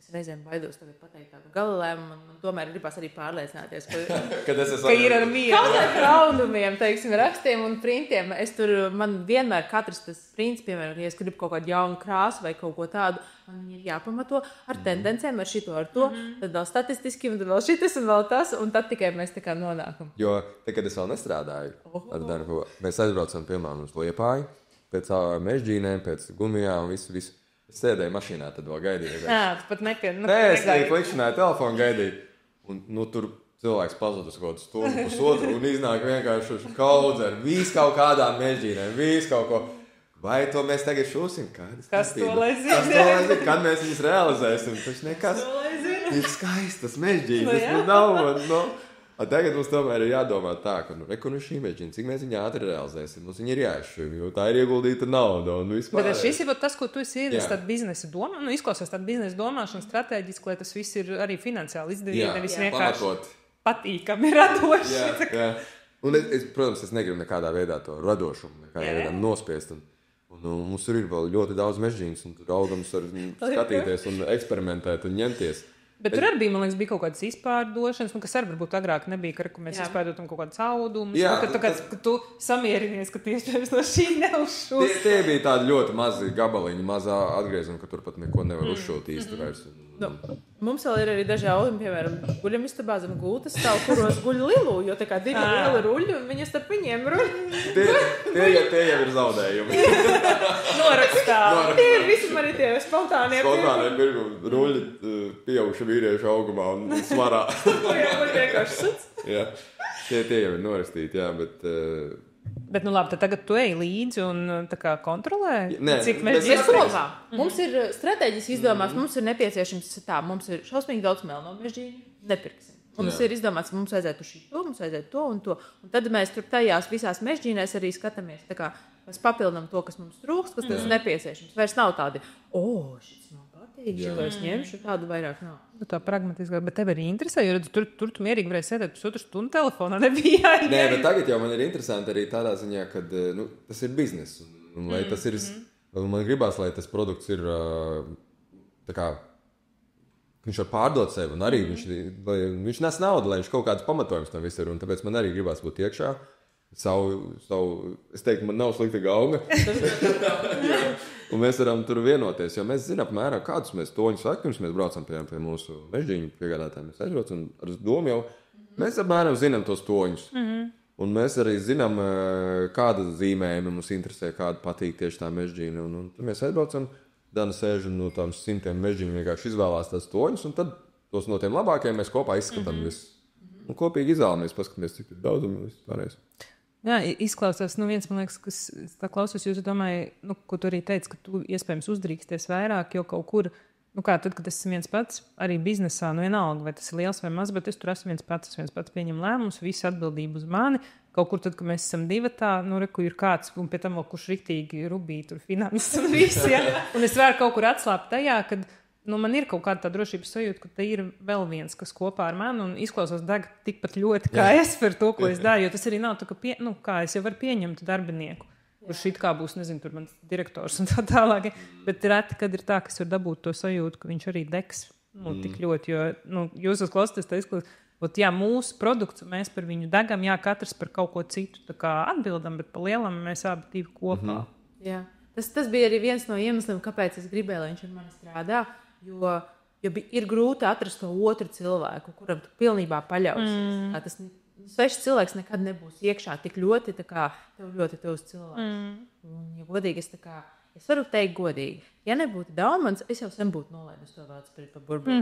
Es reizēm baidos tagad pateikt tādu gala lēmumu, un tomēr gribas arī pārliecināties, ka ir ar mieru. Kaut ar raundumiem, teiksim, rakstiem un printiem. Man vienmēr katrs tas prints, piemēram, ja es gribu kaut kādu jaunu krāsu vai kaut ko tādu, man viņi ir jāpamato ar tendencēm, ar šito, ar to, tad vēl statistiski, un tad vēl šitas un vēl tas, un tad tikai mēs tā kā nonākam. Jo, te, kad es vēl nestrādāju ar darbu, mēs aizbraucam, piemēram, uz Liepāju, pēc mežģīnēm, pēc gumijām, visu. Es sēdēju mašīnā, tad vēl gaidīju. Jā, tu pat nepieņēmi. Nē, es tikai klikšķināju telefonu, gaidīju. Un tur cilvēks pazud uz kaut kādu stundu, pusotru, un iznāk vienkārši kaudze ar visu kaut kādām mežģīnēm, visu kaut ko. Vai to mēs tagad šūsim? Kas to lai zina? Kad mēs viņus realizēsim? Tas nekas. Ir skaistas mežģīnes, nav. Tagad mums tomēr ir jādomā tā, ka šī mežģīna, cik mēs viņu ātri realizēsim, mums viņa ir jāizšķir, jo tā ir ieguldīta nauda un vispār. Bet šis ir tas, ko tu esi ievies tādu biznesa domā, izklausās tādu biznesa domāšanu strateģiski, lai tas viss ir arī finansiāli izdevīgi, nevis vienkārši patīkami, radoši. Jā. Un protams, es negribu nekādā veidā to radošumu, nekādā veidā nospiest. Un mums tur ir vēl ļoti daudz mežģīnas, un tur augams var skatīties un eksperimentēt un ņemties. Bet tur arī bija kaut kādas izpārdošanas, kas arī varbūt agrāk nebija, ka mēs izpārdotam kaut kādas audumus. Ka tu samierinies, ka tu iespējams no šī neuzšūs. Tie bija tādi ļoti mazi gabaliņi, mazā atgriezumi, ka tur pat neko nevar uzšūt īsti vairs. Mums vēl ir arī daži audumi, piemēram, guļamistabā zem gultas stāv, kuros guļ lilu, jo tā kā divi lieli ruļi, un viņi starp viņiem ruļ. Tie jau ir zaudējumi. Norakstā. Tie ir visam arī tie spontānie ruļi pieauguši vīriešu augumā un svarā. Vienkārši suts. Jā, tie jau ir norakstīti, jā, Bet, labi, tad tagad tu ej līdzi un tā kā kontrolē, cik mēs kopā. Mums ir strateģiski izdomāts, mums ir nepieciešams tā, mums ir šausmīgi daudz melno mežģīņu, nepirksim. Mums ir izdomāts, mums vajadzētu šito, mums vajadzētu to un to. Un tad mēs tur tajās visās mežģīnēs arī skatāmies, tā kā mēs papildinām to, kas mums trūkst, kas mums nepieciešams. Vairs nav tādi, šis man patīk, šito es ņemšu, tādu vairāk nav. Tā pragmatiski, bet tev arī interesē, jo tur tu mierīgi varēji sēdēt pusotru stundu telefonā, nebija jāiet. Nē, bet tagad jau man ir interesanti arī tādā ziņā, ka tas ir biznes. Un lai tas ir, man gribās, lai tas produkts ir tā kā, viņš var pārdot sevi, un arī viņš nes naudu, lai viņš kaut kāds pamatojums tam viss ir, un tāpēc man arī gribās būt iekšā. Es teiktu, man nav slikta gauga. Un mēs varam tur vienoties, jo mēs zinām apmēram, kādus mēs toņus sakums, mēs braucam pie mūsu mežģīņu piegādātājiem, mēs aizbraucam ar domu jau, mēs apmēram zinām tos toņus. Un mēs arī zinām, kāda zīmējuma mums interesē, kāda patīk tieši tā mežģīna. Un tad mēs aizbraucam, Dana sēž no tām 100 mežģīņu vienkārši izvēlās tās toņus, un tad tos no tiem labākajiem mēs kopā izskatām visu. Un kopīgi izvēlamies, paskatāmies, cik ir daudz un viss pārējais. Jā, izklausās, viens, man liekas, kas tā klausos, jūs domāju, ko tu arī teici, ka tu iespējams uzdrīksties vairāk, jo kaut kur, tad, kad es esmu viens pats, arī biznesā, vienalga, vai tas ir liels vai maz, bet es tur esmu viens pats pieņem lēmumus, visu atbildību uz mani, kaut kur tad, kad mēs esam divatā, reku ir kāds, un pie tam vēl kurš riktīgi rubī tur finanses un viss, ja? Un es varu kaut kur atslāpt tajā, kad man ir kaut kāda tā drošības sajūta, ka te ir vēl viens, kas kopā ar mani un izklausās deg tikpat ļoti, kā es par to, ko es daru. Jo tas arī nav tā, kā es jau varu pieņemt darbinieku, kurš it kā būs, nezinu, tur mans direktors un tā tālāk. Bet reti, kad ir tā, kas var dabūt to sajūtu, ka viņš arī degs tik ļoti. Jo jūs klausāties, tā izklausās, mūsu produkts, mēs par viņu degam, katrs par kaut ko citu tā kā atbildam, bet pa lielam mēs abi divi kopā. Jā. Tas bija arī viens no iemesliem, kāpēc es gribēju, lai viņš ar mani strādā. Jo ir grūti atrast to otru cilvēku, kuram tu pilnībā paļausies. Tas svešs cilvēks nekad nebūs iekšā tik ļoti, kā tev ļoti tuvs cilvēks. Un, ja godīgi, es varu teikt godīgi, ja nebūtu Daumans, es jau sen būtu nolaidusi to vārdu par burbuli.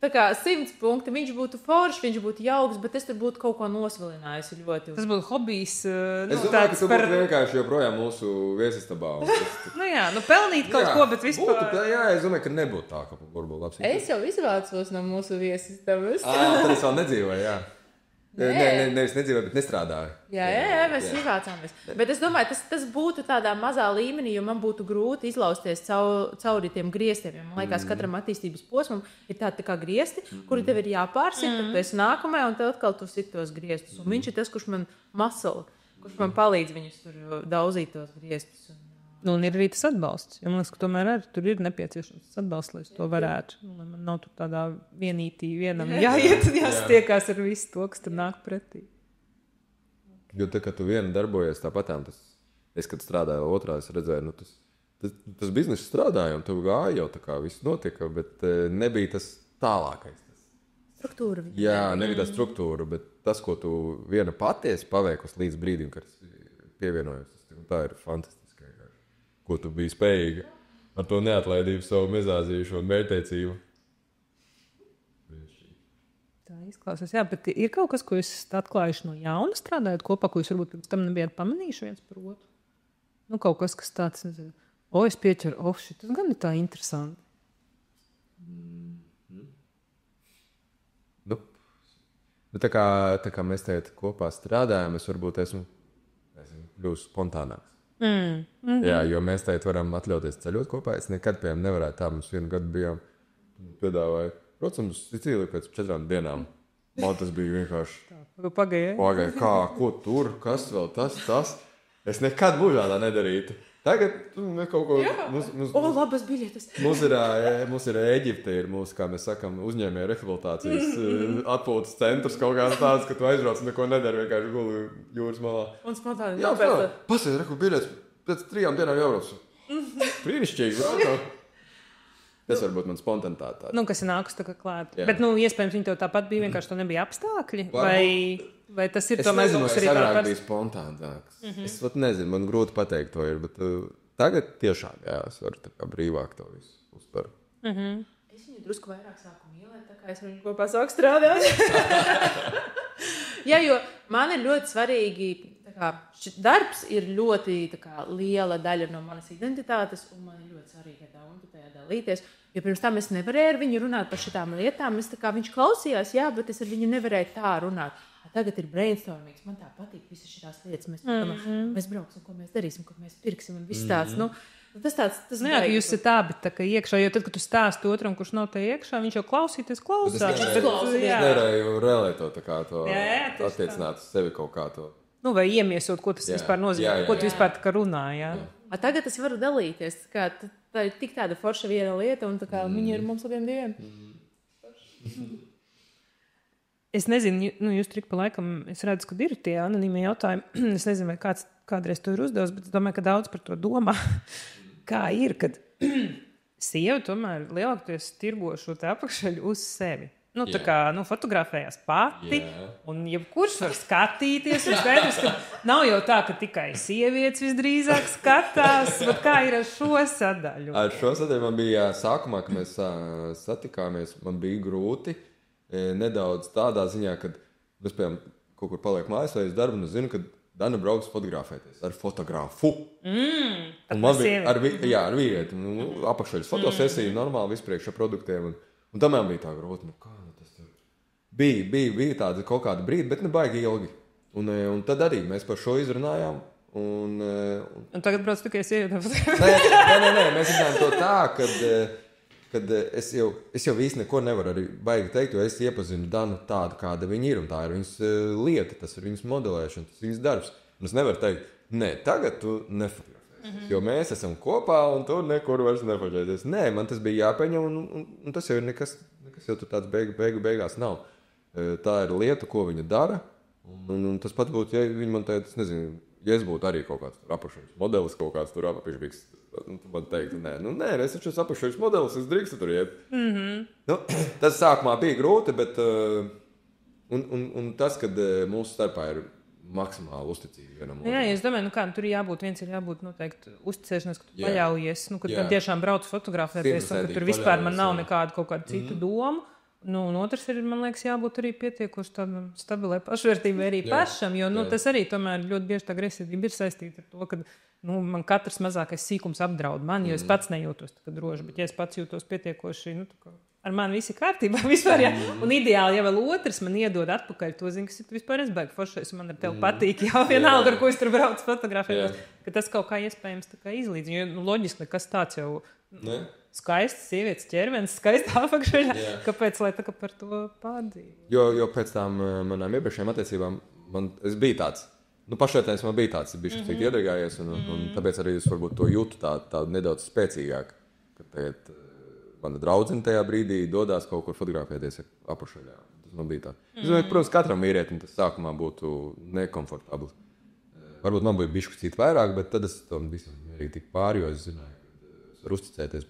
Tā kā 100 punkti, viņš būtu foršs, viņš būtu jauks, bet es tur būtu kaut ko nosvilinājusi ļoti. Tas būtu hobijs. Es domāju, ka tu būtu vienkārši joprojām mūsu viesistabā. Pelnīt kaut ko, bet vispār. Jā, es domāju, ka nebūtu tā, ka par burbuli. Es jau izvācos no mūsu viesistabas. Tad es vēl nedzīvoju, jā. Nevis nedzīvoju, bet nestrādāju. Jā, mēs izvācāmies. Bet es domāju, tas būtu tādā mazā līmenī, jo man būtu grūti izlausties cauri tiem griestiem. Man liekas, katram attīstības posmam ir tādi tā kā griesti, kuri tev ir jāpārsit, tad tu esi nākamajā un tev atkal tu sit tos griestus. Un viņš ir tas, kurš man masali. kurš man palīdz viņus tur daudzīt tos griestus. Un ir arī tas atbalsts. Jo man liekas, ka tomēr tur ir nepieciešams tas atbalsts, lai es to varētu. Lai man nav tur tādā vienītī vienam jāiet un jāstiekās ar visu to, kas tur nāk pretī. Jo tā, kad tu viena darbojies tāpatām, es, kad strādāju otrā, es redzēju, tas bizness strādāja un tu gāji jau tā kā viss notika, bet nebija tas tālākais. Struktūra. Jā, nebija tā struktūra, bet tas, ko tu viena patiesi paveikusi līdz brīdim, kad pievienojos, tā ir fantastiski. Ko tu biji spējīga ar to neatlaidību, savu mezāzīšu un mērķtiecību. Tā izklausās, jā, bet ir kaut kas, ko jūs esat atklājuši no jauna strādājot kopā, ko jūs varbūt pirms tam nebijāt pamanījuši viens par otru? Nu, kaut kas, kas tāds, nezinu, es pieķeru, tas gan ir tā interesanti. Tā kā mēs tagad kopā strādājam, es varbūt esmu kļūst spontānāks. Jā, jo mēs tagad varam atļauties ceļot kopā. Es nekad, piemēram, nevarētu tā. Mums vienu gadu bijām piedāvāju. Protams, Sicīlija pēc 4 dienām. Man tas bija vienkārši... Pagāja, ko tur, kas vēl tas. Es nekad mūžā tā nedarītu. Tagad mēs kaut ko... labas biļetes. Mums ir Ēģipte, ir mūsu, kā mēs sakam, uzņēmēja rehabilitācijas atpūtas centrs, kaut kāds tāds, ka tu aizbrauc un neko nedari, vienkārši guli jūras malā. Un spontāni. Jā, pasiet, reku biļetes, pēc 3 dienām jābrauc. Brīnišķīgi. Tas varbūt man spontanitāte. Kas ir nākus tā kā klāt. Jā. Bet, iespējams, viņi tev tāpat bija, vienkārši to nebija apstākļi, vai tas ir tomēr tas arī agrāk bija spontānāks. Es pat nezinu, man grūti pateikt to ir, bet tagad tiešām, jā, es varu tā kā brīvāk to visu uztveru. Es viņu drusku vairāk sāku mīlēt, tā kā es viņu kopā sāku strādāt. Jā, jo man ir ļoti svarīgi, darbs ir ļoti liela daļa no manas identitātes, un man ir ļoti svarīgi ar Daunu tajā dalīties. Jo pirms tam es nevarēju ar viņu runāt par šitām lietām. Viņš klausījās, jā, bet es ar viņu nevarēju tā runāt. Tagad ir brainstormings, man tā patīk visas šīs lietas. Mēs brauksim, ko mēs darīsim, ko mēs pirksim un viss tāds. Tas tāds, jā, jūs esat abi tā kā iekšā, jo tad, kad tu stāsti otram, kurš nav te iekšā, viņš jau klausās. Es nevarēju relēt to tā kā to attiecināt uz sevi kaut kā to. Vai iemiesot, ko tas vispār nozīmē, ko tu vispār tā kā runā, jā. Tagad es varu dalīties, tā ir tik tāda forša viena lieta, un viņi ir mums abiem diviem. Es nezinu, jūs trik pa laikam, es redzu, ka ir tie anonīmie jautājumi. Es nezinu, vai kāds kādreiz to ir uzdevis, bet es domāju, ka daudz par to domā. Kā ir, kad sieva tomēr lielākoties tirgo šo te apakšaļu uz sevi. Tā kā fotografējās pati, un jebkurš var skatīties. Un skaidrs, ka nav jau tā, ka tikai sievietes visdrīzāk skatās. Bet kā ir ar šo sadaļu? Ar šo sadaļu man bija sākumā, kad mēs satikāmies, man bija grūti. Nedaudz tādā ziņā, kad es, piemēram, kaut kur palieku mājās vai uz darbu, un es zinu, ka Dana brauks fotografēties ar fotografu. Un man bija ar vīrieti. Apakšaļas fotosesija, normāli vispriekš ar produktiem. Un tam man bija tā grūti. Bija tāda kaut kāda brīdi, bet ne baigi ilgi. Un tad arī mēs par šo izrunājām. Un tagad brauc tikai sievietēm. Nē, mēs runājam to tā, kad es jau īsti neko nevaru arī baigi teikt, jo es iepazinu Danu tādu, kāda viņa ir, un tā ir viņas lieta, tas ir viņas modelēšana, tas ir viņas darbs. Un es nevaru teikt, nē, tagad tu nefotografēsies, jo mēs esam kopā, un tu nekur vairs nefotografēsies. Nē, man tas bija jāpieņem, un tas jau ir nekas jau tur tāds beigās nav. Tā ir lieta, ko viņa dara, un tas pat būtu, ja viņa man teica, es nezinu, ja es būtu arī kaut kāds apakšējs modelis, kaut kāds tur apakšējs, tu man teiktu, nē, es taču esmu apakšējs modelis, es drīkstu tur iet. Tas sākumā bija grūti, bet un tas, kad mūsu starpā ir maksimāli uzticība vienam otram. Jā, es domāju, tur viens ir jābūt noteikti uzticēšanās, ka tu paļaujies, ka tam tiešām brauc fotografēties, un ka tur vispār man nav nekāda kaut kāda cita doma. Un otrs ir, man liekas, jābūt arī pietiekoši tādam stabilai pašvērtībai arī pašam, jo tas arī tomēr ļoti bieži tā gresidība ir saistīta ar to, ka man katrs mazākais sīkums apdraud mani, jo es pats nejūtos droši, bet ja es pats jūtos pietiekoši, ar mani viss ir kārtībā vispār, jā. Un ideāli, ja vēl otrs man iedod atpakaļ to zinu, kas ir vispār es baigi foršais, un man ar tevi patīk, jā, vienalga, ar ko es tur braucu fotografējos, ka tas kaut kā iespējams tā kā izlīdzina, jo loģiski, kas tāds jau skaists sievietes ķermenis, skaistā apakšaļā, kāpēc, lai tā kā par to pārdzīvo? Jo pēc tām manām iepriekšējām attiecībām, es biju tāds, pašvērtējums man bija tāds, bišķi cik iedragājies, un tāpēc arī es varbūt to jūtu tā nedaudz spēcīgāk, ka tagad mana draudzene tajā brīdī dodās kaut kur fotografēties apušaļā. Tas man bija tā. Es domāju, protams, katram vīrietim tas sākumā būtu nekomfortabli. Varbūt man bija bišķi cīt vairāk, bet tad es tam visam arī tik pāri, jo es zināju, ka es varu uzticēties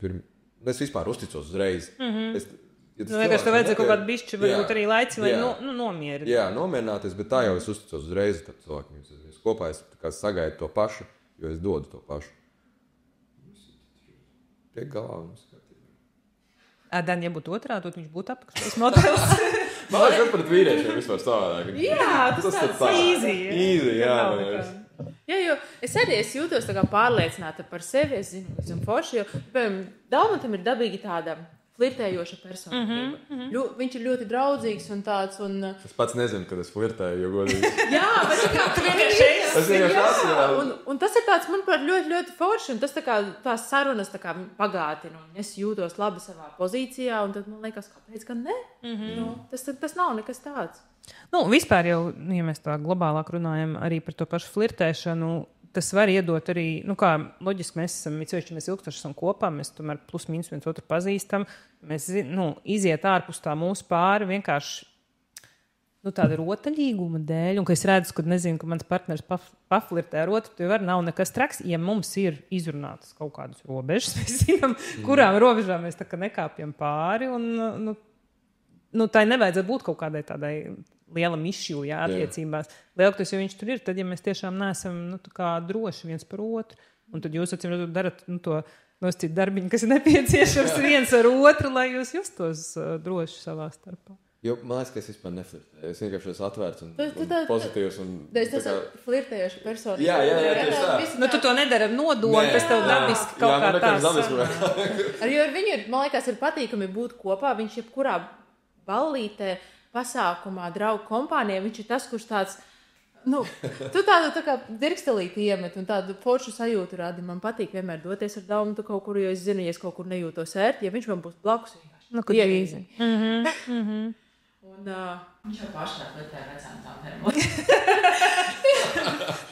Es vispār uzticos uzreiz. Vienkārši tev vajadzēja kaut kādu bišķi, varbūt arī laici, lai nomierinātu. Jā, nomierināties, bet tā jau es uzticos uzreiz, tad cilvēkiem es kopā es sagaidu to pašu, jo es dodu to pašu. Tiek galā un skatīt. Dan, ja būtu otrā, tad viņš būtu apakšējis modelis. Man liekas, pret vīriešiem vispār savādāk. Jā, tas tāds easy. Easy, jā. Jā, jo es arī jūtos tā kā pārliecināta par sevi, es zinu, ka esmu forši, jo, piemēram, Dalmatam ir dabīgi tāda flirtējoša personība. Viņš ir ļoti draudzīgs un tāds, un... Es pats nezinu, kad es flirtēju, jo godīgi. Jā, bet tu vienkārši esi. Un tas ir tāds, manuprāt, ļoti, ļoti forši, un tas tā kā tās sarunas tā kā pagātina, un es jūtos labi savā pozīcijā, un tad man liekas, kāpēc gan ne? Tas nav nekas tāds. Vispār jau, ja mēs tā globālāk runājam arī par to pašu flirtēšanu, tas var iedot arī, kā loģiski mēs esam, mēs ilgstoši esam kopā, mēs tomēr plus mīnus viens otru pazīstam, mēs, iziet ārpus tā mūsu pāri vienkārši, tāda rotaļīguma dēļ, un ka es redzu, ka nezinu, ka mans partners paflirtē ar otru, to var nav nekas traks, ja mums ir izrunātas kaut kādas robežas, mēs zinām, kurām robežām mēs tā kā nekāpjam pāri, un, tai nevajadzētu būt kaut kādai tādai liela mišju, attiecībās. Lielākoties, jo viņš tur ir, tad, ja mēs tiešām neesam droši viens par otru, un tad jūs darat to nosacīt darbiņu, kas ir nepieciešams viens ar otru, lai jūs justos droši savā starpā. Jo, man liekas, ka es vispār neflirtēju. Es vienkārši esmu atvērts un pozitīvs. Es esmu flirtējoša persona. Jā, tieši tā. Tu to nedari ar nodomu, tas tev dabiski kaut kā tās. Jo ar viņu, man liekas, ir patīkami būt kopā. Viņš jebkurā ballītē, pasākumā, draugu kompānijā, viņš ir tas, kurš tāds, tu tādu tā kā dirkstelīti iemet un tādu foršu sajūtu radi. Man patīk vienmēr doties ar Dalmatu kaut kur, jo es zinu, ja es kaut kur nejūtos ērti, ja viņš man būs blakus vienkārši. Kad īzi. Un viņš jau paškārt lietēja vecām tām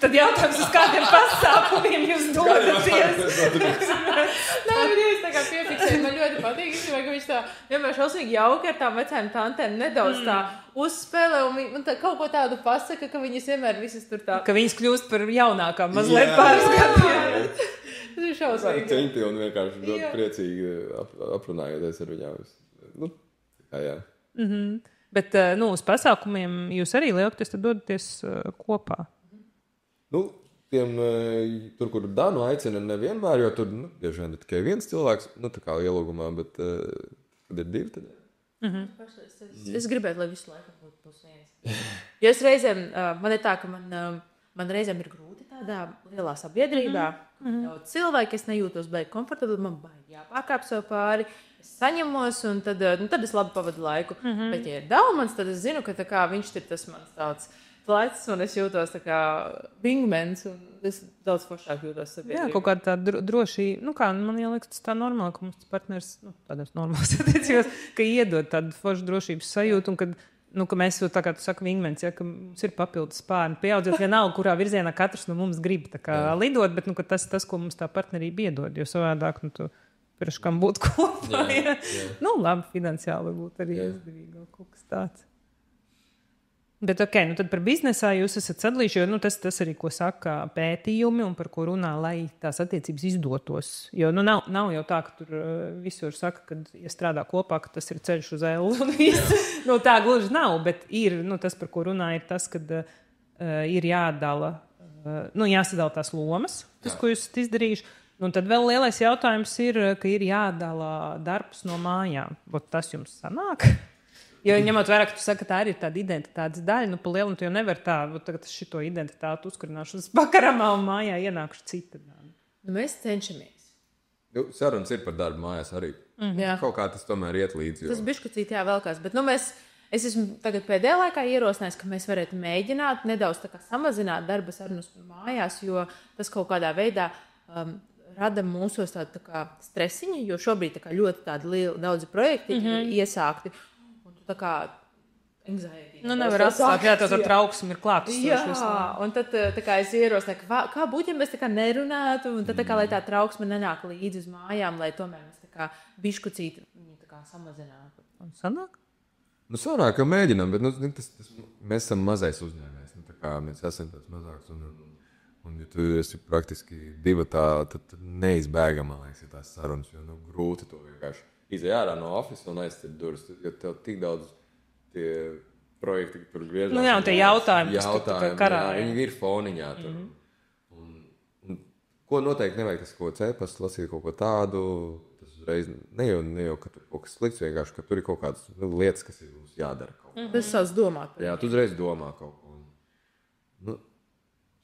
Tad jautājums, uz kādiem pasākumiem jūs dodaties? Nē, bet es tā kā piefiksēju, man ļoti patīk, ka viņš tā vienmēr šausmīgi jauki ar tām vecām tantēm nedaudz tā uzspēlē un tā kaut ko tādu pasaka, ka viņas vienmēr visas tur tā... Ka viņas kļūst par jaunākām, mazliet pārskatījām. Tas ir šausmīgi. Centi un vienkārši ļoti priecīgi aprunājoties ar viņām. Jā. Bet, uz pasākumiem jūs arī lielākoties dodaties kopā? Tur, kur Danu aicina, nevienmēr, jo tur, bieži vien ir tikai viens cilvēks, tā kā ielūgumā, bet, kad ir divi, tad... Es gribētu, lai visu laiku būtu plus viens. Jo es reizēm, man ir tā, ka man reizēm ir grūti tādā lielā sabiedrībā, daudz cilvēki, es nejūtos baigi komfortabli, man baigi jāpārkāp sev pāri, es saņemos, un tad es labi pavadu laiku. Bet, ja ir Dalmans, tad es zinu, ka tā kā viņš ir tas mans tāds plecs, un es jūtos tā kā wingmans, un es daudz foršāk jūtos sabiedrībā. Jā, kaut kāda tā droši, man liekas, tas tā normāli, ka mums partners, tādās normālas attiecībās, ka iedod tādu foršu drošības sajūtu, un kad, ka mēs jau tā kā tu saka wingmans, ka mums ir papildus spārni, pieaudzot vienalga, kurā virzienā katrs no mums grib tā kā lidot, bet, ka tas, ko mums tā partnerība iedod, jo savādāk, tu pirms kam būt kopā. Jā. Labi, finansiāli varbūt arī izdevīgi kaut kas tāds. Bet, tad par biznesā jūs esat sadalījuši, jo tas arī, ko saka pētījumi un par ko runā, lai tās attiecības izdotos. Jo nav jau tā, ka tur visur saka, ka, ja strādā kopā, ka tas ir ceļš uz ellu un viss. Tā gluži nav, bet ir, tas, par ko runā, ir tas, ka ir jādala, jāsadala tās lomas, tas, ko jūs esat izdarījuši. Tad vēl lielais jautājums ir, ka ir jādala darbs no mājām. Tas jums sanāk? Jo ņemot vērā, ka tu saki, ka tā arī ir tāda identitātes daļa, pa lielu tu jau nevar tā, tagad šito identitāti uzkurināšu uz pakaramā un mājā ienākuši cita. Mēs cenšamies. Sarunas ir par darbu mājās arī. Kaut kā tas tomēr iet līdzi. Tas bišķi citi jāvelkās, bet es esmu tagad pēdējā laikā ierosinājis, ka mēs varētu mēģināt nedaudz tā kā samazināt darba sarunas mājās, jo tas kaut kādā veidā rada mūsos tādu tā kā stresiņu, jo šobrīd tā kā ļoti tādi daudzi projekti iesākti. Tā kā anxiety. Nu, nevar atstāt, jā, tā trauksme ir klātas. Jā, un tad tā kā es ierosinu, kā būtu, ja mēs tā kā nerunātu, un tad tā kā, lai tā trauksme nenāk līdzi uz mājām, lai tomēr mēs tā kā biškucīti viņu tā kā samazinātu. Un sanāk? Nu, sanāk, ka mēģinām, bet mēs esam mazais uzņēmējs. Nu, tā kā mēs esam tāds mazāks. Un ja tu esi praktiski divi tad neizbēgamā, liekas, ir tās sarunas, jo grūti to vienkārši iziet ārā no oficiāla un aizcīt durvis, jo tev tik daudz tie projekti, kur griežās. Nu jā, un tie jautājumi, kas tu karā. Jā, viņi ir foniņā tur. Un ko noteikti nevajag tas, ko cepas, lasīt kaut ko tādu, tas uzreiz, ne jau, ka tur kaut kas slikts, vienkārši, ka tur ir kaut kādas lietas, kas ir mums jādara kaut ko. Tas savs domāt. Jā, tu uzreiz domā kaut ko.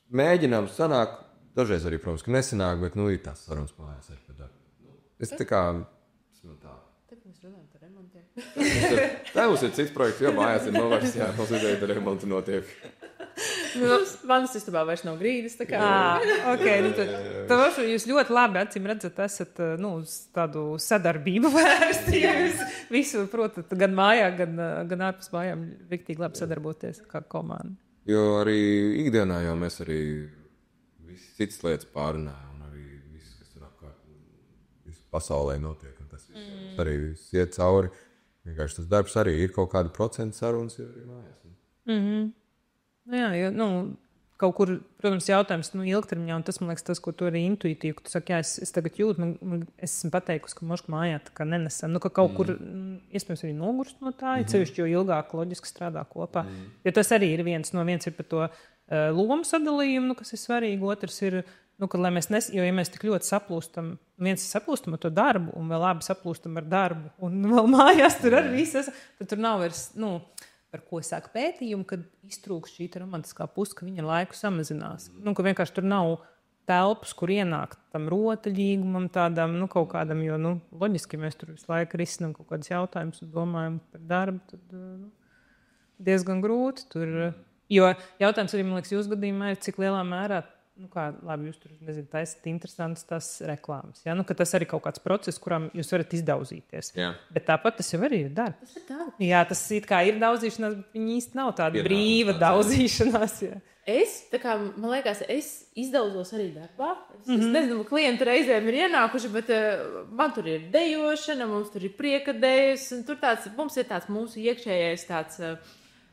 Mēģinām sanāk, dažreiz arī, protams, ka nesanāk, bet, ir tās sarunas mājās arī par darbu. Es tā kā, esmu tā. Tad mēs runājam par remontiem. Tā mums ir cits projekts, jo mājās ir novērts, jā, mums ir tā remonti notiek. Manas istabā vairs nav grīdas, tā kā. Tad jūs ļoti labi, acīm redzat, esat, uz tādu sadarbību vērsti, ja jūs visu protat, gan mājā, gan ārpus mājām, riktīgi labi sadarboties kā komanda. Jo arī ikdienā jau mēs arī visas citas lietas pārunājam, un arī viss, kas tur apkārt, viss pasaulē notiek, un tas viss arī viss iet cauri. Vienkārši tas darbs arī ir kaut kāda procenta sarunas, ir arī mājās. Jā, jo, kaut kur, protams, jautājums ilgtermiņā, un tas, man liekas, tas, ko tu arī intuitīvi, ka tu saki, jā, es tagad jūtu, es esmu pateikusi, ka moška mājā tā kā nenesam, ka kaut kur, iespējams, arī nogurst no tā, cevišķi, jo ilgāk loģiski strādā kopā. Jo tas arī ir viens ir par to lomu sadalījumu, kas ir svarīgi, otrs ir, ka, lai mēs jo, ja mēs tik ļoti saplūstam, viens saplūstam ar to darbu, un vēl labi saplūstam ar darbu, un vēl mājās tur arī visas, tad tur nav vairs, par ko sāk pētījumu, kad iztrūks šī romantiskā puse, ka viņa laiku samazinās. Ka vienkārši tur nav telpas, kur ienākt tam rotaļīgumam, tādām, kaut kādam, jo, loģiski mēs tur visu laiku risinām kaut kādus jautājumus un domājam par darbu, tad diezgan grūti tur. Jo jautājums arī, man liekas, jūs gadījumā ir, cik lielā mērā, labi, jūs tur, taisat interesantas tās reklāmas, ja? Ka tas arī kaut kāds process, kurām jūs varat izdauzīties. Jā. Bet tāpat tas jau arī ir darbs. Tas ir darbs. Jā, tas it kā ir daudzīšanās, bet viņi īsti nav tāda brīva daudzīšanās. Jā. Man liekas, es izdauzos arī darbā. Es nezinu, klienti reizēm ir ienākuši, bet man tur ir dejošana, mums tur ir prieka dejas, un tur mums ir tāds mūsu iekšējais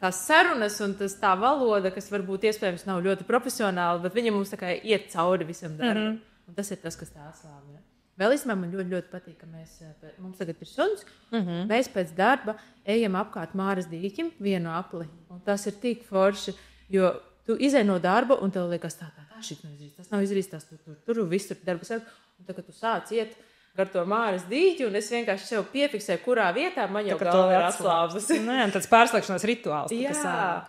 tās sarunas un tā valoda, kas varbūt iespējams nav ļoti profesionāla, bet viņa mums tā kā iet cauri visam darbam. Un tas ir tas, kas tā slāvina. Vēl īstenībā man ļoti, ļoti patīk, ka mums tagad ir suns. Mēs pēc darba ejam apkārt Māras dīķim vienu apli. Un tas ir tik forši, jo tu izej no darba un tev liekas tā šit nav izdarīts, tas nav izdarīts, tur viss tur darbas. Un tad, kad tu sāc iet gar to Māras dīķi, un es vienkārši sev piefiksēju, kurā vietā man jau galva ir atslābus. Tāds pārslēgšanās rituāls. Jā,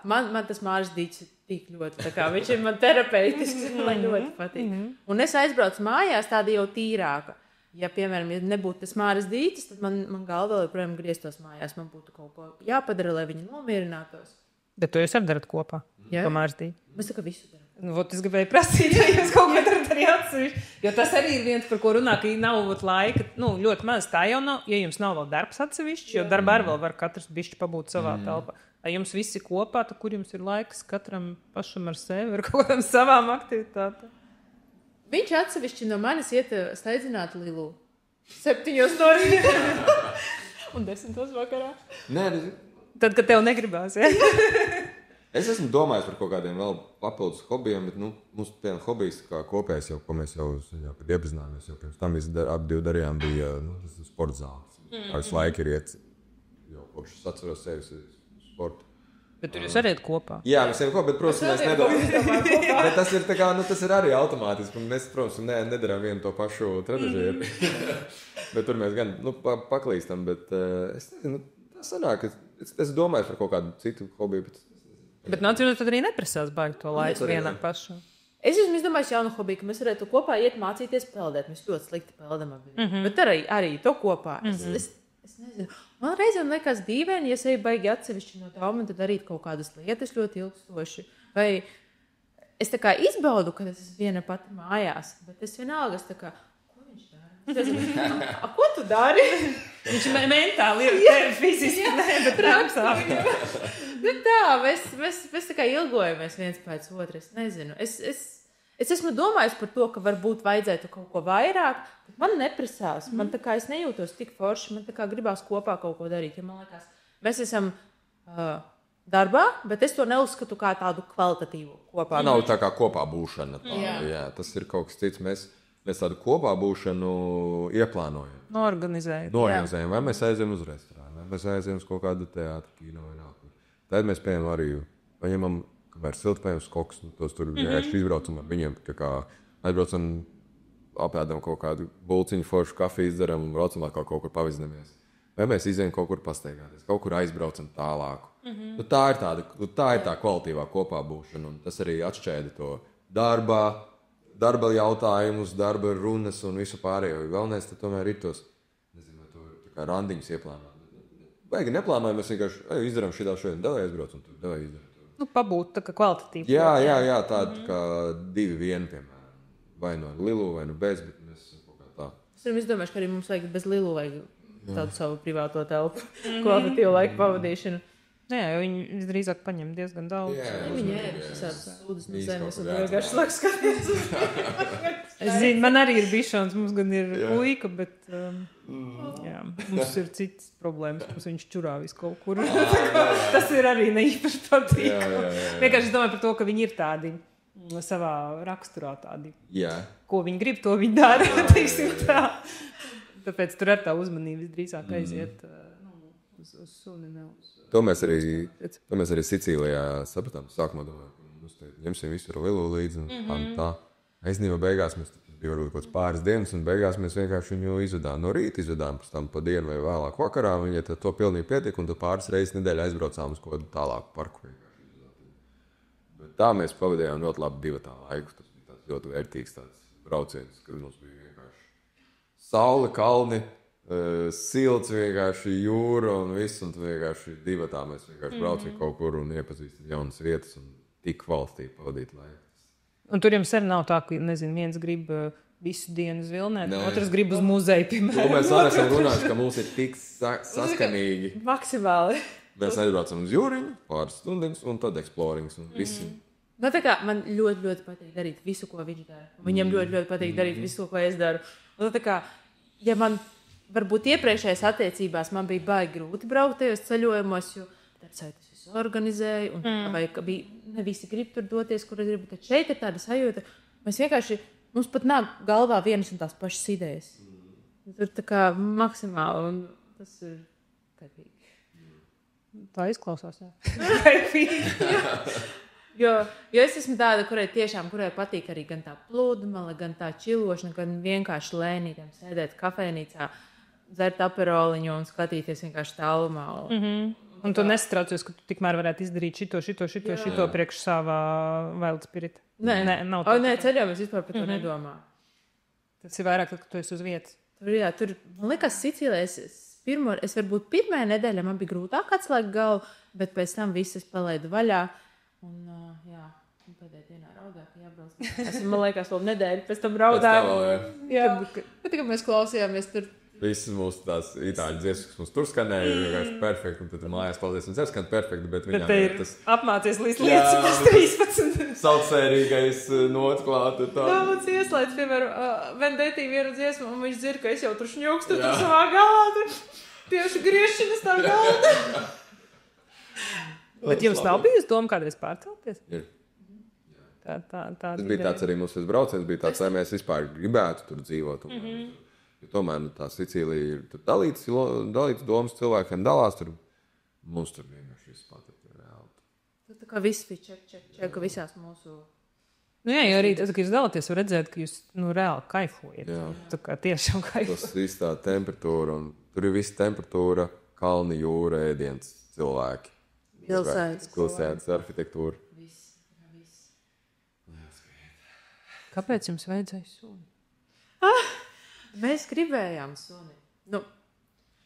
man tas Māras dīķis ir tik ļoti, tā kā viņš ir man terapeitisks, man ļoti patīk. Un es aizbraucu mājās tāda jau tīrāka. Ja, piemēram, ja nebūtu tas Māras dīķis, tad man galva vēl joprojām grieztos mājās. Man būtu kaut ko jāpadara, lai viņi nomierinātos. Bet to jūs arī darat kopā? Jā. To Māras dīķi? Mēs tā kā visu daram. Es gribēju prasīt, ja jūs kaut ko darat arī atsevišķi. Jo tas arī ir viens, par ko runā, ka nav laika. Ļoti maz tā jau nav, ja jums nav vēl darbs atsevišķi, jo darbā arī vēl var katrs bišķi pabūt savā telpā. Ja jums visi kopā, tad kur jums ir laiks katram pašam ar sevi, ar kaut kādām savām aktivitātēm? Viņš atsevišķi no manis iet steidzināt Lilu 7 no rīta un 10 vakarā. Nē, tad, kad tev negribās, ja? Es esmu domājis par kaut kādiem vēl papildus hobijiem, bet mums viena hobijs kā kopējs, jau, ko mēs jau kad iepazināmies, jau pirms tam abi divi darījām, bija tas sporta zāles. Visu laiku ir iet, jau kopš es atceros sevis sportu. Bet tur jūs arī iet kopā? Jā, mēs ejam kopā, bet, protams, mēs nedomājam. Bet tas ir, tas ir arī automātiski, un mēs, protams, nedarām vienu to pašu trenažieru. Bet tur mēs gan paklīstam, bet es nezinu, tas sanāk, es domāju par kaut kādu citu hobiju, Bet tad arī neprasās baigi to laiku vienam pašam. Es domāju, jaunu hobiju, ka mēs varētu kopā iet mācīties peldēt. Mēs ļoti slikti peldam. Bet arī to kopā. Es nezinu. Man reizēm liekas dīvaini, ja es eju baigi atsevišķi no tām, tad darīt kaut kādas lietas ļoti ilgstoši. Vai es tā kā izbaudu, ka es esmu viena pati mājās, bet es vienalga, ko viņš dara? Ko tu dari? Viņš mentāli ir fiziski, bet prātā. Tā, mēs tā kā ilgojamies viens pēc otra. Es nezinu. Es esmu domājis par to, ka varbūt vajadzētu kaut ko vairāk. Man neprasās. Man tā kā es nejūtos tik forši. Man tā kā gribās kopā kaut ko darīt. Ja man liekas, mēs esam darbā, bet es to neuzskatu kā tādu kvalitatīvu kopā. Nav tā kā kopā būšana. Jā, tas ir kaut kas cits. Mēs tādu kopā būšanu ieplānojam. Norganizējam. Vai mēs aizējam uz restorānu, vai mēs aizējam uz kaut kādu teātru, kino vai nāku. Tad mēs pieņemam arī, paņemam, kamēr silti paņemam skoks, tos tur vienkārši izbraucam ar viņiem, tā kā aizbraucam, apēdam kaut kādu bulciņu, foršu kafiju izdaram un braucam atkal kaut kur pavizinamies. Vai mēs izējam kaut kur pasteigāties, kaut kur aizbraucam tālāku. Tā ir tā kvalitīvā kopā būšana, un tas arī atšķēda to darba jautājumus, darba runas un visu pārējo. Galvenais tomēr ir tos, nezinu, to randiņus ieplānot. Baigi neplānojam, mēs vienkārši izdarām šitā šodien, devai aizbrauc un tur devai izdarām. Pabūt tā kā kvalitatīvi. Jā, tāda kā 2-1, piemēram. Vai no lielu, vai no bez, bet mēs kaut kā tā. Es domāju, ka arī mums vajag bez lielu vajag tādu savu privāto telpu, kvalitatīvu laiku pavadīšanu. Jā, jo viņi drīzāk paņem diezgan daudz. Viņi ēd visādas sūdas no zemes un vienkārši slāk skaties. Es zinu, man arī ir bišons, mums gan ir puika, bet jā, mums ir citas problēmas. Mums viņš čurā visu kaut kur. Tas ir arī neīpaši patīkami. Vienkārši es domāju par to, ka viņi ir tādi savā raksturā tādi. Jā. Ko viņi grib, to viņi dara, teiksim tā. Tāpēc tur ar tā uzmanību drīzāk aiziet uz suni, ne uz... To mēs arī Sicīlijā sapratām. Sākumā domājām, ņemsim visu ar lielu līdzi. Tā. Aiznībā beigās mēs bija varbūt kaut pāris dienas, un beigās mēs vienkārši viņu izvedām. No rīta izvedām, pēc tam pa dienu vai vēlāk vakarā. Viņai to pilnīgi pietika, un pāris reizes nedēļā aizbraucām uz kaut kādu tālāku parku. Bet tā mēs pavadījām ļoti labi divatā laiku. Tas bija tāds ļoti vērtīgs brauciens, kad mums bija vienkārši saule, kalni. Silts, vienkārši jūra un viss, un vienkārši divatā mēs vienkārši braucam kaut kur un iepazīstam jaunas vietas un tik valstī pavadīt laiku. Un tur jums arī nav tā, ka, nezinu, viens grib visu dienu zvilnēt, otrs grib uz muzeju, piemēram. To mēs arī esam runājuši, ka mums ir tik saskanīgi. Maksimāli. Mēs aizbraucam uz jūriņu, pāris stundins un tad eksplorings un visi. No, tā kā man ļoti, ļoti patīk darīt visu, ko viņš dara. Viņam ļoti, ļoti patīk darīt visu, ko es daru. Un tā kā, ja man varbūt iepriekšējās attiecībās man bija baigi grūti braukt tajos ceļojumos, jo darbsaitas visu organizēju, un vai bija ne visi grib tur doties, kur es gribu. Tad šeit ir tāda sajūta, mums pat nāk galvā vienas un tās pašas idejas. Tur tā kā maksimāli, un tas ir kaitīgi. Tā izklausās, jā. Kaitīgi. Jo es esmu tāda, kurai patīk arī gan tā pludmale, gan tā čilošana, gan vienkārši lēnītiem sēdēt kafejnīcā, dzert aperoliņu un skatīties vienkārši tālumā. Un tu nesatraucies, ka tu tikmēr varētu izdarīt šito priekš savā wild spirit. Nē, nav tā. Nē, ceļojumos vispār par to nedomā. Tas ir vairāk, kad tu esi uz vietas. Tur man liekas, Sicīlijā es varbūt pirmajā nedēļā man bija grūtāk atslēgt galvu, bet pēc tam viss es palaidu vaļā. Un pēdējā dienā raudāju, ka jābrauc. Man liekas, vēl nedēļu pēc tam raudāju. Bet tikai mēs klausījāmies tur. Visas mūsu tās itāļu dziesmas, kas mums tur skanēja, ir vienkārši perfekti. Un tad mājās paldies un skan perfekti, bet viņām ir tas apmācies līdz lietas 13. Saucērīgais nots klāt. Jā, mums ieslēdz, piemēram, Vendetī vienu dziesmu, un viņš dzird, ka es jau tur šņūkstu tur savā galā. Tur tieši griešanas tā galda. Bet jums nav bijusi doma kādreiz pārcelties? Ir. Tas bija tāds arī mūsu brauciens, bija tāds, lai mēs vispār gribētu tur dzīvot. Jo tomēr tā Sicīlija ir dalīts domas cilvēkiem dalās, tur mums tur vienkārši viss patīk reāli. Tā kā viss bija čeka visās mūsu... Jā, jo arī tas, ka jūs dalāties, var redzēt, ka jūs reāli kaifojat. Tā kā tiešām kaifojat. Tas viss tā temperatūra, un tur ir visa temperatūra, kalni, jūra, ēdiens, cilvēki. Pilsētas arhitektūra. Viss. Kāpēc jums vajadzēja suni? Mēs gribējām suni.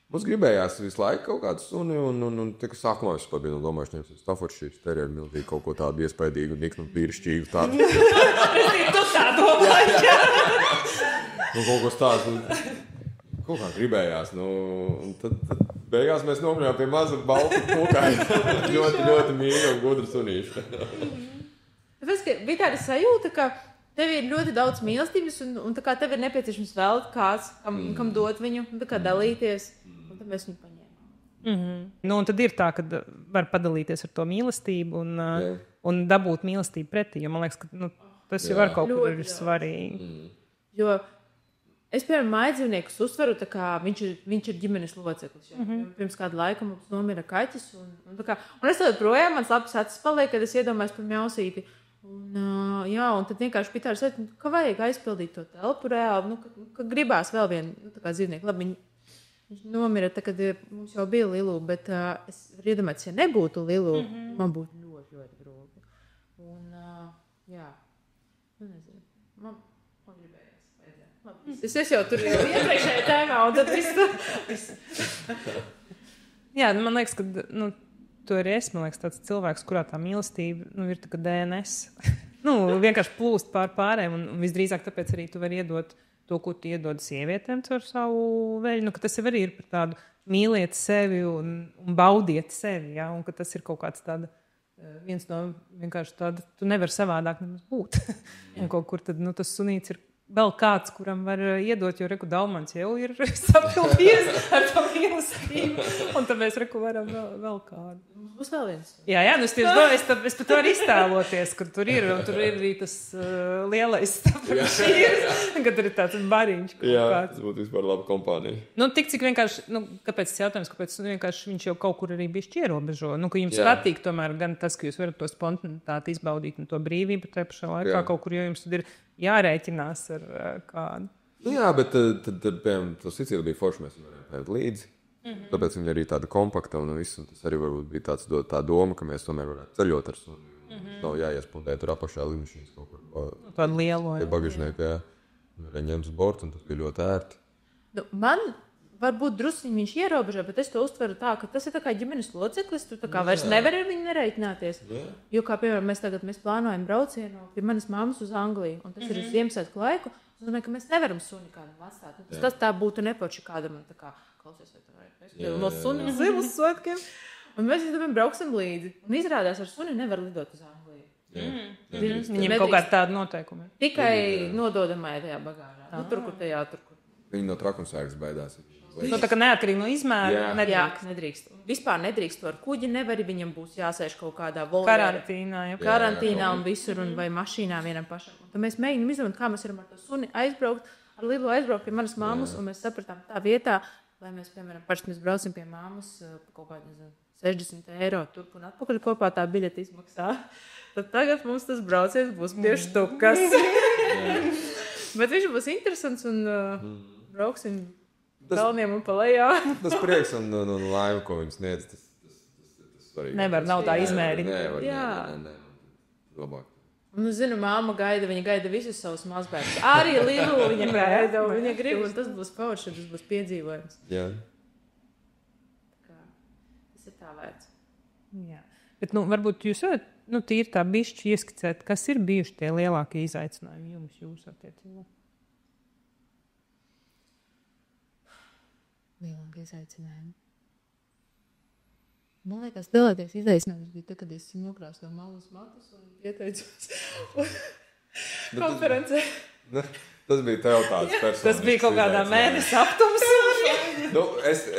Mums gribējās visu laiku kaut kādu suni, un sākumā vispār bija domājuši, ka Staffordshire Terrier miltīgi kaut ko tādu iespaidīgu, niknu, pīrišķīgu tādu. Tu tā domāji, jā. Kaut kas tāds, kaut kā gribējās, un tad beigās mēs nokļuvām pie maza balta pulkāja. ļoti, ļoti mīļa un gudra sunīša. Tāpēc, ka bija tāda sajūta, ka tev ir ļoti daudz mīlestības, un tā kā tev ir nepieciešams vēl kāds, kam dot viņu, un tā kā dalīties, un tad mēs viņu paņēmām. Nu, un tad ir tā, ka var padalīties ar to mīlestību un dabūt mīlestību pretī, jo man liekas, ka tas jau var kaut kur ir svarīgi. Jo es, piemēram, mājdzīvniekus uztveru, tā kā viņš ir ģimenes loceklis. Pirms kāda laika mums nomira kaķis. Un es tad projām, mans labs acis paliek, kad es iedomājos par mjausīti. Un tad vienkārši Pitārs teica, ka vajag aizpildīt to telpu reāli, ka gribās vēl vienu dzīvnieku. Labi, viņš nomira, tad, kad mums jau bija Lilu, bet es varu iedomāties, ja nebūtu Lilu, man būtu ļoti, ļoti grūti. Nezinu, man gribēja. Es jau tur biju iepriekšējā tēmā, un tad viss. Jā, man liekas, ka tu arī esi tāds cilvēks, kurā tā mīlestība ir tā kā DNS. Vienkārši plūst pārējiem, un visdrīzāk tāpēc arī tu vari iedot to, ko tu iedod sievietēm caur savu veļu. Ka tas jau arī ir par tādu mīliet sevi un baudiet sevi, ja? Un ka tas ir kaut kāds tāda, viens no vienkārši tāda, tu nevari savādāk nemaz būt. Un kaut kur tad, tas sunīts ir vēl kāds, kuram var iedot, jo Reku Daumans jau ir sapildījies ar to mīlestību. Un tad mēs Reku varam vēl kādu. Būs vēl viens. Jā, es pat varu iztēloties, kur tur ir, un tur ir arī tas lielais šķīrs, kad ir tāds bariņš. Jā, tas būtu vispār laba kompānija. Tik cik vienkārši, kāpēc tas jautājums, kāpēc vienkārši viņš jau kaut kur arī bišķi ierobežo. Ka jums patīk tomēr gan tas, ka jūs varat to spontanitāti izbaudīt un to brīvību, bet tajā pašā laikā kaut kur, jo jums tad ir jārēķinās ar kādu. Jā, bet tad piemēram, to Sicīlija bija forši, mēs varējām pēc līdzi. Tāpēc viņa arī tāda kompakta un viss. Un tas arī varbūt bija tā doma, ka mēs tomēr varētu ceļot ar suni. Nav jāiespundē tur apakšā lidmašīnas kaut kur. Tādu lielo. Bagažnieku, jā. Arī ņemt uz bortu, un tas bija ļoti ērti. Man varbūt drusciņi viņš ierobežo, bet es to uztveru tā, ka tas ir tā kā ģimenes loceklis. Tu tā kā vairs nevari ar viņu nereiķināties. Jo, kā piemēram, mēs plānojam braucienu pie manas mammas uz Angliju, un tas ir uz Ziemassvētku laiku. Es domāju, ka mēs nevaram suni kādam atstāt. Tas tā būtu nepoči kādam, tā kā klausies, vai no suni uz Ziemassvētkiem. Un mēs brauksim līdzi. Un izrādās, ar suni nevar lidot uz Angliju. Viņiem kaut kāda tāda noteikuma. Tikai nododamai tajā bagāžā. Tur, kur tajā, tur, kur. Viņi no trakumsērgas baidās. Tā kā neatkarīgi no izmēra. Nedrīkst. Vispār nedrīkst ar kuģi nevar, viņam būs jāsēž kaut kādā karantīnā un visur, un vai mašīnā vienam pašam. Un tad mēs mēģinām izdomāt, kā mēs varam ar to suni aizbraukt, ar Lilu aizbraukt pie manas mammas, un mēs sapratām tā vietā, lai mēs, piemēram, parasti mēs braucam pie mammas kaut kādā 60 eiro turp un atpakaļ kopā tā biļete izmaksā. Tad tagad mums tas brauciens būs pie štukas. Bet viņš būs interesants un brauksim kalniem un pa lejā. Tas prieks un laime, ko viņi sniedz, tas svarīgi. Nav tā izmēri. Nē, labāk. Un, zinu, māma gaida, viņa gaida visus savus mazbērnus. Arī Lilu viņa gaida, un viņa grib, un tas būs forši, tas būs piedzīvojums. Jā. Tas ir tā vērts. Jā. Bet, varbūt jūs varat, tīri tā bišķi ieskicēt, kas ir bijuši tie lielākie izaicinājumi jūsu attiecībā? Lielākie izaicinājumi. Man liekas, lielākais izaicinājums bija tad, kad es nokrāsoju malus matus un pieteicos konferencē. Tas bija tev tāds personisks. Tas bija kaut kādā mēnesi aptums.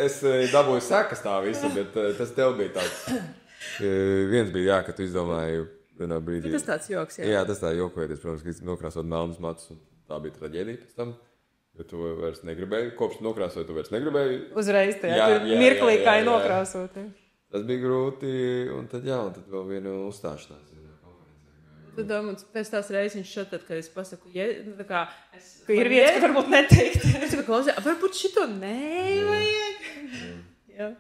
Es dabūju sekas tā visa, bet tas tev bija tāds. Viens bija, ka tu izdomāji vienā brīdī. Tas tāds joks, Jā, tas tā jokojoties, protams, ka nokrāsot melnus matus, un tā bija traģēdija pēc tam. Jo tu vairs negribēji, kopš nokrāsot, tu vairs negribēji. Uzreiz tajā mirklī kā nokrāsot. Tas bija grūti, un tad vēl vienu uzstāšanās. Tu domā, pēc tās reizes viņš šatad, kad es pasaku, ka ir vietas, ka varbūt neteikt. Es klausies, varbūt šito nevajag. Jā.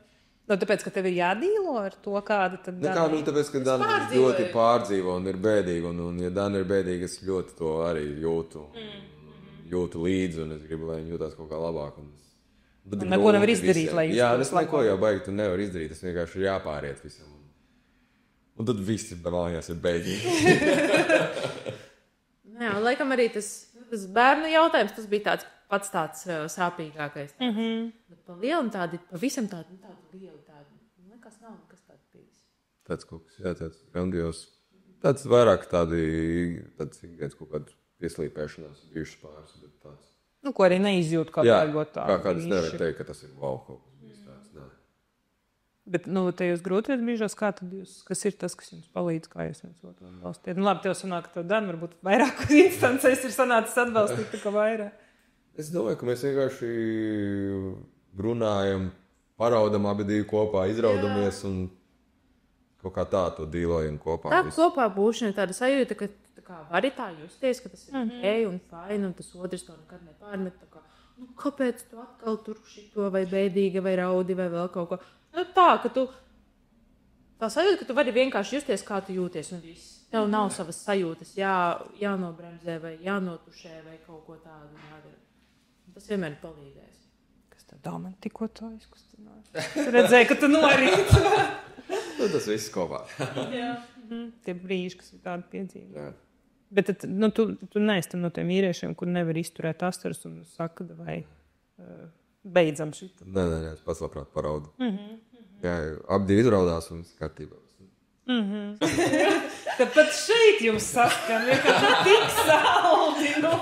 Tāpēc, ka tev ir jādīlo ar to, kāda tad Dana. Tāpēc, ka Dana ļoti pārdzīvo un ir bēdīga, un ja Dana ir bēdīga, es ļoti to arī jūtu. Jūtu līdzi, un es gribu, lai viņi jūtās kaut kā labāk. Neko nevar izdarīt, lai jā, es neko jau baigi, tu nevar izdarīt, tas vienkārši ir jāpāriet visam. Un tad visi mājās ir bēdīgi. Jā, un laikam arī tas bērnu jautājums, tas bija tāds pats tāds sāpīgākais. Bet pa lielam tādi, pavisam tādi lieli tādi. Man liekas, nav nekas tāds bijis. Tāds kaut kas, jā, tāds grandios. Tāds vairāk tāds ikdienas kaut kāda pieslīpēšanās bijušas pāris, bet tāds. Nu, ko arī neizjūt kā tāgot tā. Jā, kādas nevar teikt, ka tas ir wow kaut kas bijis tāds. Nē. Bet, nu, tajos grūtajos brīžos, kā tad jūs, kas ir tas, kas jums palīdz, kā jūs viens otru atbalstīt? Nu, labi, tev sanāk, ka tev Dan varbūt vairāk uz instancēs ir sanācis atbalstīt, tā kā vairāk. Es domāju, ka mēs vienkārši runājam, paraudam abi divi kopā, izraudamies un kaut kā tā to dīlojam kopā. Tā kopā būšana tāda sajūta, ka tā kā vari tā justies, ka tas ir ok un fine, un tas otrs to nekad nepārmet. Tā kā, nu, kāpēc tu atkal tur šito vai bēdīga vai raudi vai vēl kaut ko? Nu, tā, ka tu tā sajūta, ka tu vari vienkārši justies, kā tu jūties un viss. Tev nav savas sajūtas, jānobremzē vai jānotušē vai kaut ko tādu jādara. Tas vienmēr ir palīdzējis. Kas tev dā man tikko tā izkustināja? Tu redzēji, ka tu norīt. Nu, tas viss kopā. Tie brīži, kas ir tādi piedzīvi. Bet tad, nu, tu neesi no tiem vīriešiem, kur nevar izturēt asaras un saka, vai beidzam šito. Nē, es pats labprāt paraudu. Jā, abi divi izraudās un viss kārtībā. Tāpat šeit jums saskan, vienkārši tik saldi, nu.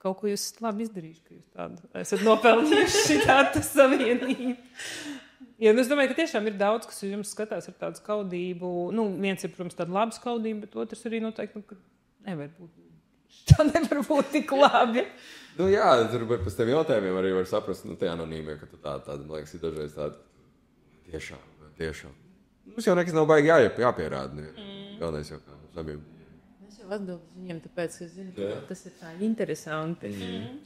Kaut ko jūs labi izdarījuši, ka jūs tādu esat nopelnījuši šitādu savienību. Ja, es domāju, ka tiešām ir daudz, kas jums skatās ar tādu skaudību. Nu, viens ir, protams, tāda laba skaudība, bet otrs arī noteikti, ka nevar būt. Tā nevar būt tik labi. Nu jā, tur pēc tiem jautājumiem arī var saprast, nu, tie anonīmie, ka tu tāda, man liekas, ir dažreiz tāda tiešām. Mums jau nekas nav baigi jāpierāda. Galvenais jau kā mums abiem. Atbildes viņiem, tāpēc, ka zinu, ka tas ir tā interesanti.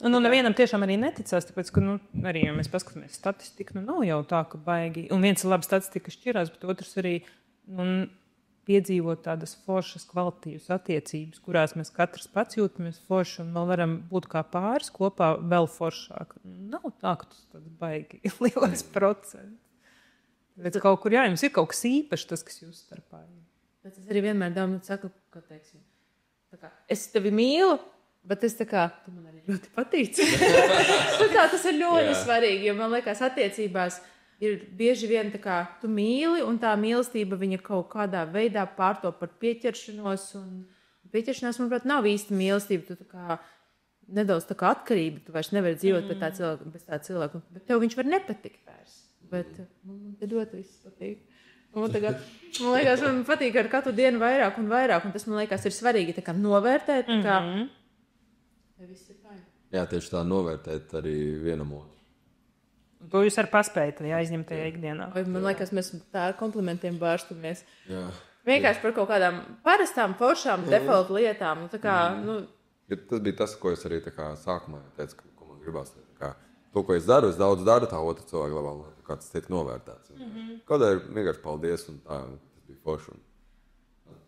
Nu, nevienam tiešām arī neticās, tāpēc, ka, nu, arī, ja mēs paskatāmies statistiku, nu, nav jau tā, ka baigi. Un viens ir labi statistika šķirās, bet otrs arī, nu, piedzīvot tādas foršas kvalitīvas attiecības, kurās mēs katrs pats jūtamies forši un vēl varam būt kā pāris kopā vēl foršāk. Nav tā, ka tas tāds baigi lielais procents. Bet kaut kur, jā, jums ir kaut kas īpašs tas, kas jūs starpā ir. Bet es arī vienmēr domāju, saku, ka, teiksim, es tevi mīlu, bet es tā kā, tu man arī ļoti patīc. Tas ir ļoti svarīgi, jo man liekas, attiecībās ir bieži vien tā kā tu mīli, un tā mīlestība viņa kaut kādā veidā pārtop par pieķeršanos, un pieķeršanās, manuprāt, nav īsta mīlestība, tu tā kā nedaudz tā kā atkarība, tu vairs nevari dzīvot bez tā cilvēka, bet tev viņš var nepatikt vairs, bet man te ļoti viss patīk. Un tagad, man liekas, man patīk ar katru dienu vairāk un vairāk, un tas, man liekas, ir svarīgi tā kā novērtēt, tā kā viss ir fajn. Jā, tieši tā novērtēt arī vienam otru. To jūs arī paspējat, ja aizņemt tajā ikdienā. Man liekas, mēs tā ar komplimentiem bārstamies. Jā. Vienkārši par kaut kādām parastām, foršām, default lietām. Tā kā, Tas bija tas, ko es arī tā kā sākumā teicu, ko man gribās. To, ko es daru, es daudz daru, tā otra cilvēka labā, kā tas tiek novērtēts. Kādēļ vienkārši paldies, un tā, tas bija forši.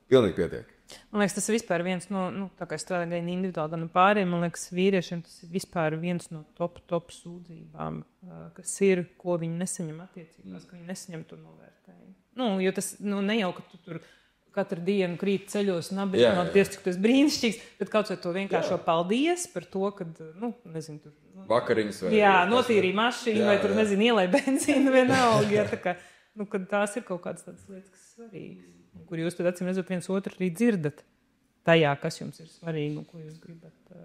Pilnīgi pietiek. Man liekas, tas ir vispār viens no, tā kā es strādāju gan individuāli, gan pārējiem, man liekas, vīriešiem tas ir vispār viens no top sūdzībām, kas ir, ko viņi nesaņem attiecībās, ka viņi nesaņem to novērtējumu. Jo tas, ne jau, ka tu tur katru dienu krīt ceļos un apbrīnoties, cik tas brīnišķīgs, bet kaut vai to vienkāršo paldies par to, kad, nezinu, tur... Vakariņas vai... Jā, notīrīja mašīnu vai tur, nezinu, ielai benzīnu vienalga, jā, tā kā, kad tās ir kaut kādas tādas lietas, kas svarīgas, kur jūs tad acīm redzot viens otru arī dzirdat tajā, kas jums ir svarīgi un ko jūs gribat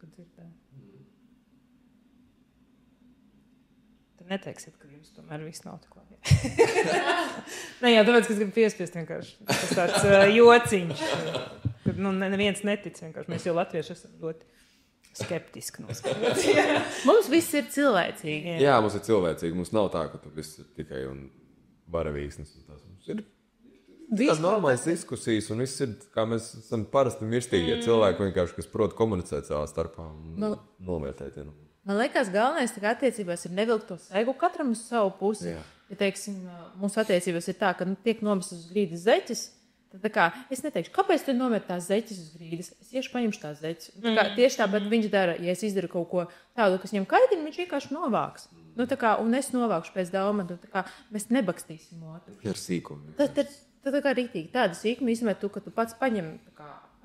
dzirdēt. Tad neteiksiet, ka jums tomēr viss nav tik labi. Nē, jā, tāpēc, ka es gribu piespiest vienkārši. Tas tāds jociņš. Kad, neviens netic vienkārši. Mēs jau latvieši esam ļoti skeptiski noskatot. Mums viss ir cilvēcīgi. Jā, mums ir cilvēcīgi. Mums nav tā, ka tu viss ir tikai un varavīsnes. Mums ir tādas normālas diskusijas un viss ir, kā mēs esam parasti mirstīgie cilvēki vienkārši, kas prot komunicēt savā starpā un novērtēt. Man liekas, galvenais attiecībās ir nevilkt to saigu katram uz savu pusi. Jā. Ja, teiksim, mūsu attiecībās ir tā, ka tiek nomestas uz grīdas zeķes, tad tā kā, es neteikšu, kāpēc tu nomet tās zeķes uz grīdas? Es iešu paņemšu tās zeķes. Tieši tāpat viņš dara, ja es izdaru kaut ko tādu, kas viņam kaitina, viņš vienkārši novāks. Un es novākšu pēc dauma, mēs nebakstīsim otru. Ar sīkumu. Tas tā kā rītīgi. Tāda sīkuma īstenībā tu, ka tu pats paņem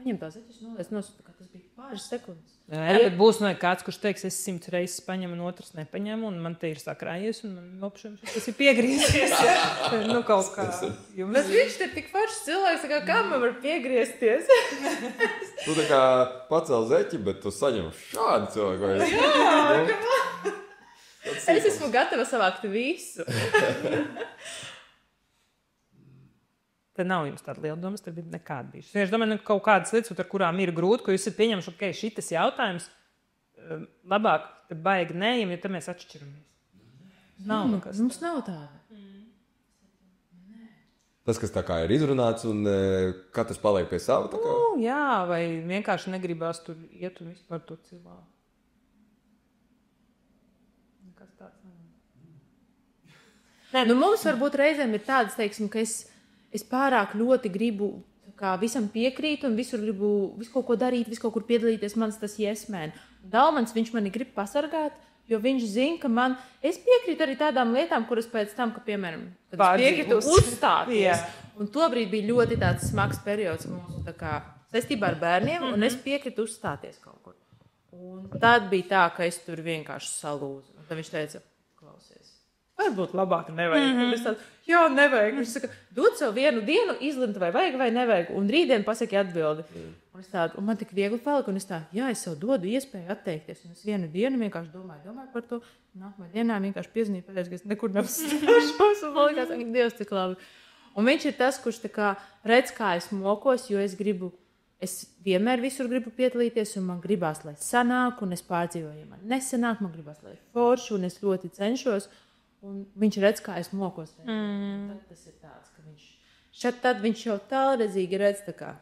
paņem tās zeķes, noliec nost, tā kā tas bija pāris sekundes. Jā, bet būs kāds, kurš teiks, es 100 reizes paņemu un otrs nepaņemu, un man te ir sakrājies, un man opšiem tas ir piegriezies. Nu, kaut kā. Bet viņš te ir tik foršs cilvēks, kā man var piegriezties? Tu tā kā pacēl zeķi, bet tu saņem šādu cilvēku. Jā, es esmu gatava savākt visu. Te nav jums tāda liela domas, tad bija nekāda bijuši. Es domāju, kaut kādas lietas, ar kurām ir grūti, ko jūs esat pieņemši, ok, šitas jautājums labāk te baigi neejam, jo te mēs atšķiramies. Nav nekas. Mums nav tāda. Tas, kas tā kā ir izrunāts, un katrs paliek pie sava, tā kā? Jā, vai vienkārši negribās tur iet un vispār to cilvēku. Nekas tāds nav. Nē, nu mums varbūt reizēm ir tādas, teiksim, ka es pārāk ļoti gribu visam piekrīt un visur gribu visu kaut ko darīt, visu kaut kur piedalīties. Mans tas iesmēn. Dalmans, viņš mani grib pasargāt, jo viņš zina, ka es piekrītu arī tādām lietām, kuras pēc tam, ka, piemēram, kad es piekrītu uzstāties. Un tobrīd bija ļoti tāds smags periods mūsu saistībā ar bērniem, un es piekrītu uzstāties kaut kur. Un tad bija tā, ka es tur vienkārši salūzu. Un tad viņš teica, klausies. Varbūt labāk nevajag. Es tādu, jā, nevajag. Viņš saka, dod sev vienu dienu, izlemt, vai vajag, vai nevajag. Un rītdien pasaki atbildi. Un man tik viegli palika, un es tā, jā, es sev dodu iespēju atteikties. Un es vienu dienu vienkārši domāju par to. Nākamajā dienā vienkārši piezinīju, pateicu, ka es nekur neapstāšos. Un man likās, ka Dievs tik labi. Un viņš ir tas, kurš redz, kā es mokos, jo es vienmēr visur gribu piedalīties, un man gribās, lai sanāk, un es pārdzīvoju, ja man nesanāk, man gribās, lai forši, un es ļoti cenšos. Un viņš redz, kā es mokos. Tad tas ir tāds, ka viņš jau tālredzīgi redz, tā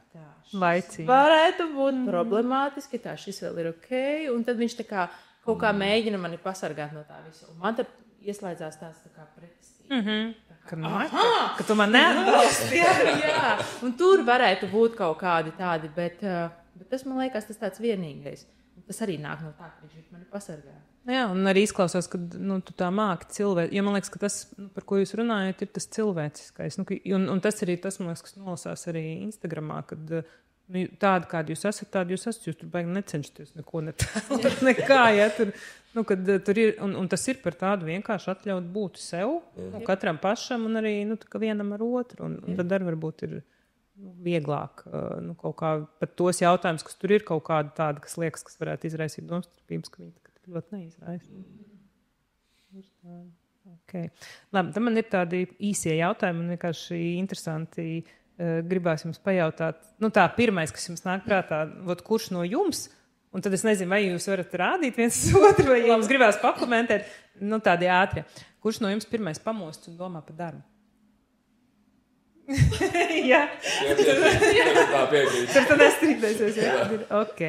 Laicīgi. Varētu būt problemātiski, tā šis vēl ir ok. Un tad viņš kaut kā mēģina mani pasargāt no tā visa. Un man tad ieslēdzās tāds pretestība. Ka tu man neatbalsti. Jā, un tur varētu būt kaut kādi tādi, bet tas man liekas tas tāds vienīgais. Un tas arī nāk no tā, ka viņš mani pasargā. Jā, un arī izklausās, ka tu tā māki cilvēku. Jo man liekas, ka tas, par ko jūs runājat, ir tas cilvēciskais. Un tas arī tas, man liekas, kas nolasās arī Instagramā, kad tādi, kādi jūs esat, tādi jūs esat. Jūs tur baigi necenšaties neko netēlot, nekā. Ja, tur ir, un tas ir par tādu vienkārši atļaut būt sev, katram pašam un arī vienam ar otru. Un tad arī varbūt ir vieglāk kaut kā pat tos jautājumus, kas tur ir kaut kādi tādi, kas liekas, kas varētu izraisīt domstarpības, ka viņi ļoti neizraisa. Okay. Labi, tad man ir tādi īsie jautājumi un vienkārši interesanti gribās jums pajautāt. Tā pirmais, kas jums nāk prātā, kurš no jums, un tad es nezinu, vai jūs varat rādīt viens otru, vai jums gribās pakomentēt, tādi ātri. Kurš no jums pirmais pamost un domā par darbu? Jā. Tā piekrīt. Tur tad nestrīdēsies. Ok.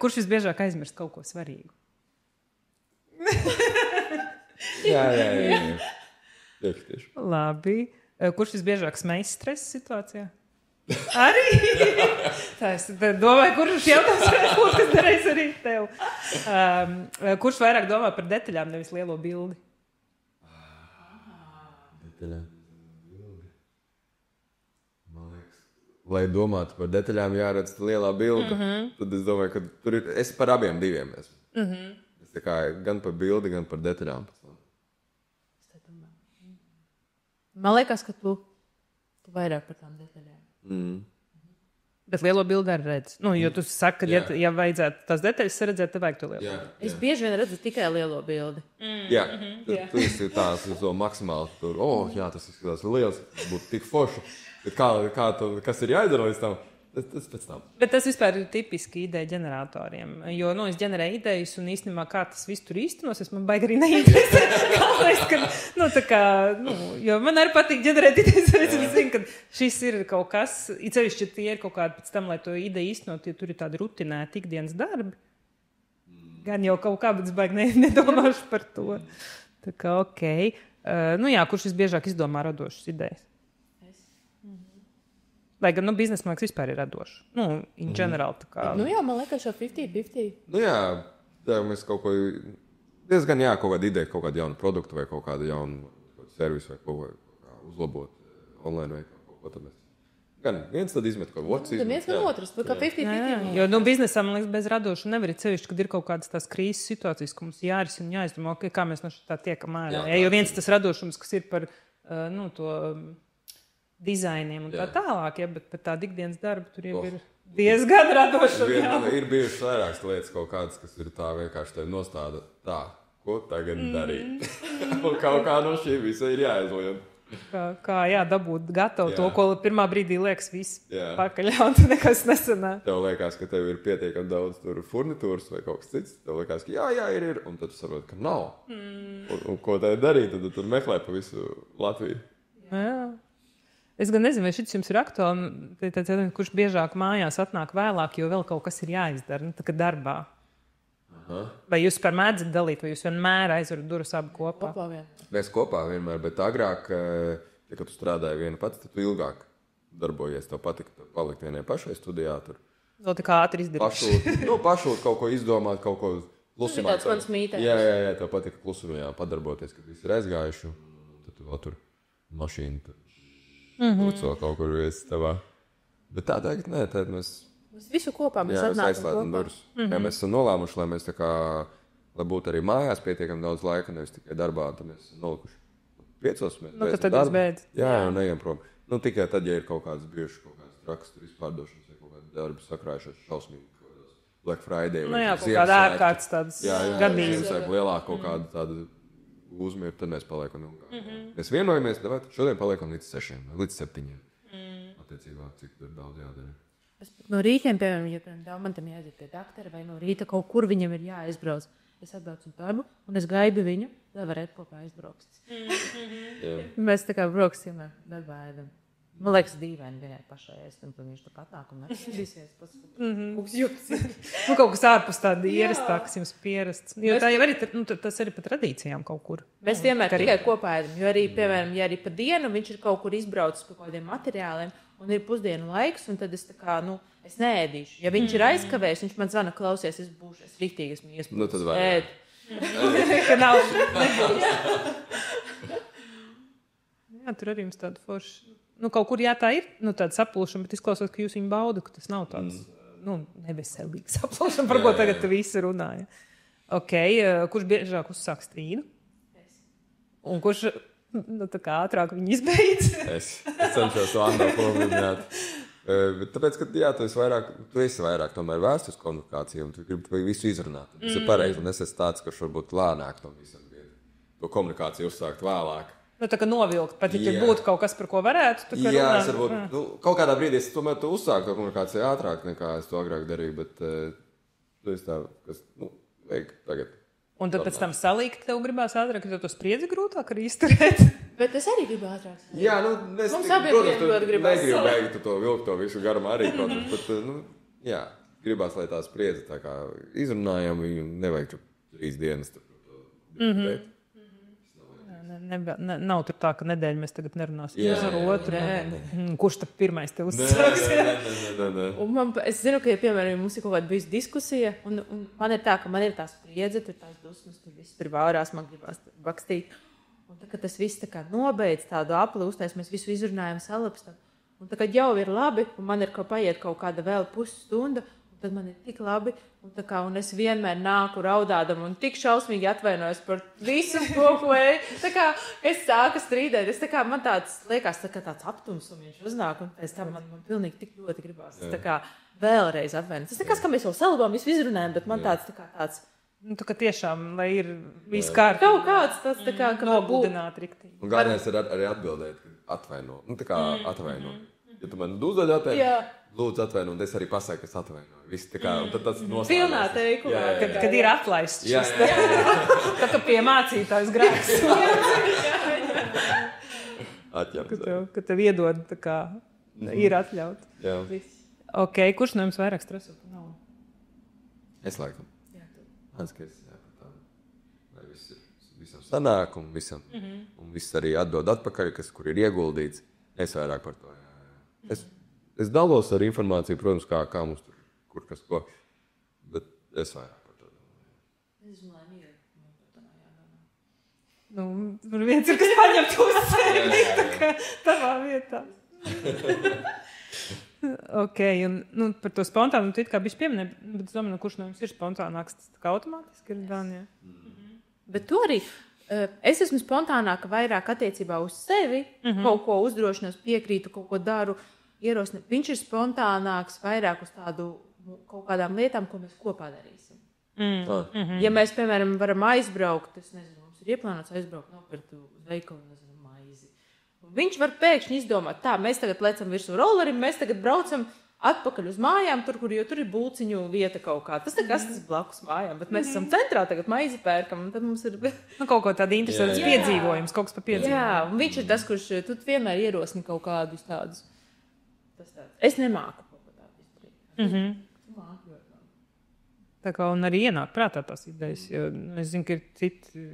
Kurš visbiežāk aizmirst kaut ko svarīgu? Jā. Tieši. Labi. Kurš visbiežāk smejas stresa situācijā? Arī? Tā es domāju, kurš jautājums varētu būt, kas darēs arī tev. Kurš vairāk domā par detaļām, nevis lielo bildi? Detaļām. Man liekas, lai domātu par detaļām, jāredz lielā bilde. Tad es domāju, ka tur ir, es par abiem diviem esmu. Es tā kā gan par bildi, gan par detaļām. Man liekas, ka tu vairāk par tām detaļām. Bet lielo bildi arī redz. Jo tu saki, ka, ja vajadzētu tās detaļas redzēt, tad vajag to lielo bildi. Es bieži vien redzu tikai lielo bildi. Jā, tu esi tās uz to maksimāli tur. Jā, tas izskatās liels, tas būtu tik forši. Bet kas ir jāizdara līdz tam? Tas pēc tam. Bet tas vispār ir tipiski ideja ģeneratoriem. Jo es ģenerēju idejas, un īstenībā kā tas viss tur īstenos, man baigi arī neinteresē. Jo man arī patīk ģenerēt idejas, es zinu, ka šis ir kaut kas, it sevišķi tie ir kaut kādi pēc tam, lai to ideju īstenot, ja tur ir tādi rutinēti ikdienas darbi. Gan jau kaut kā, bet es baigi nedomāšu par to. Tā kā ok. Kurš visbiežāk izdomā radošas idejas? Lai gan biznesa, man liekas, vispār ir radošs. In general. Man liekas, jau 50-50. Mēs kaut ko diezgan kaut kādu ideju, kaut kādu jaunu produktu vai kaut kādu jaunu servisu vai kaut ko uzlabot online vai kaut ko. Tad mēs Gan viens tad izmet, ko otrs izmet. Viens gan otrs, kā 50-50. Jo biznesā, man liekas, bez radoša nevar ir sevišķi, kad ir kaut kādas tās krīzes situācijas, ka mums jārisina un jāizdomā, kā mēs no tā tiekam ārā. Jo viens tas radošums, kas ir par to dizainiem un tā tālāk, bet par tādu ikdienas darbu tur jau ir diezgan radošums. Ir bijušas vairākas lietas kaut kādas, kas ir tā vienkārši tevi nostāda tā, ko tagad darīt. Un kaut kā no šī visa ir jāizlien. Kā dabūt gatavu to, ko pirmā brīdī liekas viss pakaļ, un tu nekas nesanāk. Tev liekas, ka tev ir pietiekami daudz tur furnitūras vai kaut kas cits. Tev liekas, ka jā, ir. Un tad tu saproti, ka nav. Un ko tev darīt, tad tu meklē pa visu Latviju. Jā. Es gan nezinu, vai šis jums ir aktuāli, kurš biežāk mājās atnāk vēlāk, jo vēl kaut kas ir jāizdara, tā kā darbā. Vai jūs par mēdzat dalīt, vai jūs vienmēr aizverat durvis abi kopā? Mēs kopā vienmēr, bet agrāk, kad tu strādāji viena pats, tad tu ilgāk darbojies. Tev patika palikt vienai pašai studijā. Vēl tā kā ātri izdarīt. Pašūt kaut ko izdomāt, kaut ko klusumā. Tas ir tāds mans mītējs. Jā, tev patika klusumā padarboties, kad visi ir aizgājuši. Tad tu vēl tur mašīnu puco kaut kur viesi tavā. Bet tā tagad nē, tad mēs visu kopā aizslēdzam durvis. Mēs esam nolēmuši, lai mēs tā kā, lai būtu arī mājās pietiekami daudz laika, nevis tikai darbā, tad mēs esam nolikuši 5 mēs tad jūs beidz. Jā, neejam prom. Tikai tad, ja ir kaut kādas bijušas kaut kādas trakas izpārdošanas vai kaut kādas darbi sakrājušās šausmīgi, Black Friday vai kaut kāda ārkārtas tādas gadījums. Jā, lielāk kaut kāda tāda uzmīra, tad mēs paliekam ilgāk. Mēs vienojamies, tad šodien paliekam līdz 6, līdz 7. Attiecībā, cik daudz jādara. No rītiem, piemēram, ja Daumantam jāiziet pie doktora vai no rīta kaut kur viņam ir jāizbrauc, es atbraucu uz darbu un es gaidu viņu, lai varētu kopā aizbraukt. Mēs tā kā brauksim darbā ēdam. Man liekas, dīvaini vienai pašai ēst, un viņš tā kā atnāk un nesīsies. Kaut kas ārpus tāda ierastā, kas jums pierasts. Jo tā jau arī, tas arī pa tradīcijām kaut kur. Mēs vienmēr tikai kopā ēdam, jo arī, piemēram, ja arī pa dienu viņš ir kaut kur izbraucis par kādiem materiāliem, un ir pusdienu laiks, un tad es tā kā, es neēdīšu. Ja viņš ir aizkavējis, viņš man zvana, klausies, es riktīgi esmu iespējams. Tad vajag. Ka nav. Jā, tur arī jums tāda forša. Kaut kur tā ir, tāda sapulšana, bet izklausot, ka jūs viņu baudat, ka tas nav tāds, neveselīgs sapulšana, par ko tagad visi runāja. Kurš biežāk uzsāk strīdu? Un kurš, tā kā ātrāk viņu izbeidz? Es cenšos to Andu provimēt. Tāpēc, ka, tu esi vairāk tomēr vērsts uz komunikāciju, un tu gribi visu izrunāt. Tas ir pareizi, un es esmu tāds, kurš varbūt lēnāk tam visam ir. To komunikāciju uzsākt vēlāk. Tā kā novilkt, pat ja būtu kaut kas, par ko varētu. Jā, es varbūt, kaut kādā brīdī es tomēr tu uzsāku to komunikāciju ātrāk, nekā es to agrāk darīju, bet tu esi tā, kas, vajag tagad. Un tad pēc tam salīkt tev gribās ātrāk, ka tev to spriedzi grūtāk arī izturēt. Bet es arī gribu ātrāk. Jā, es negribu beigt to vilkt to visu garumu arī, protams, bet, gribās, lai tā spriedzi tā kā izrunājam, viņu nevajag 3 dienas par to diskutēt. Nav tur tā, ka nedēļu mēs tagad nerunāsim ar otru. Kurš tad pirmais te uzsāks? Es zinu, ka, ja, piemēram, mums ir kaut kāda bijusi diskusija, un man ir tā, ka man ir tā spriedze, tur tās dusmas, tur viss tur vārās, man gribās bakstīt. Un tā, ka tas viss tā kā nobeidz tādu apli uztais, mēs visu izrunājam, salapstam. Un tā, kad jau ir labi, un man ir paiet kaut kāda vēl pusstunda, tad man ir tik labi, un es vienmēr nāku raudādam un tik šausmīgi atvainojos par visu to, ko es sāku strīdēt. Man tāds liekas, tāds aptums, un viņš uznāk, un pēc tam man pilnīgi tik ļoti gribās. Vēlreiz atvainot. Tas kā mēs jau salabām, visu izrunājam, bet man tāds. Tā kā tiešām, lai ir viss kārtībā. Kaut kāds tas, ka nogudināt riktīgi. Un galvenais ir arī atbildēt, ka atvaino. Atvaino. Ja tu man uzdod jautājumu, lūdzu atvaino, un es arī pasaku, ka es atvainoju. Un tad tas noslēdzās. Pilnā teikumā. Kad ir atlaists šis. Tā kā pie mācītājs grēks. Atņemts. Kad tev iedod, tā kā ir atļaut. Jā. Kurš no jums vairāk streso? Es laikam. Lai visam sanāk un visam. Un viss arī atdod atpakaļ, kur ir ieguldīts. Es vairāk par to. Es dalos ar informāciju, protams, kā mums tur, kur kas ko, bet es vairāk par to. Es domāju, mīļi. Viens ir, kas paņem to sevi, tā kā tavā vietā. Ok, un par to spontānu tu it kā bišķi pieminēji, bet es domāju, kurš no jums ir spontānāks, tas tā kā automātiski ir Dānija. Bet to arī es esmu spontānāka vairāk attiecībā uz sevi, kaut ko uzdrošinos, piekrītu, kaut ko daru, ierosinu. Viņš ir spontānāks vairāk uz tādu kaut kādām lietām, ko mēs kopā darīsim. Ja mēs, piemēram, varam aizbraukt, es nezinu, mums ir ieplānots aizbraukt, nopirkt uz veikalu, nezinu, maizi. Viņš var pēkšņi izdomāt, tā, mēs tagad lecam virsū rollerim, mēs tagad braucam atpakaļ uz mājām, tur ir būciņu vieta kaut kā. Tas nekas, tas blakus mājām, bet mēs esam centrā, tagad maizi pērkam, un tad mums ir... Kaut ko tādu interesantu piedzīvojums, kaut kas pa piedzīvojumu. Jā, un viņš ir tas, kurš tu vienmēr ierosini kaut kādus tādus. Es nemāku kaut ko tādu izdarīt. Tā kā un arī ienāk prātā tās idejas, jo es zinu, ka ir citi,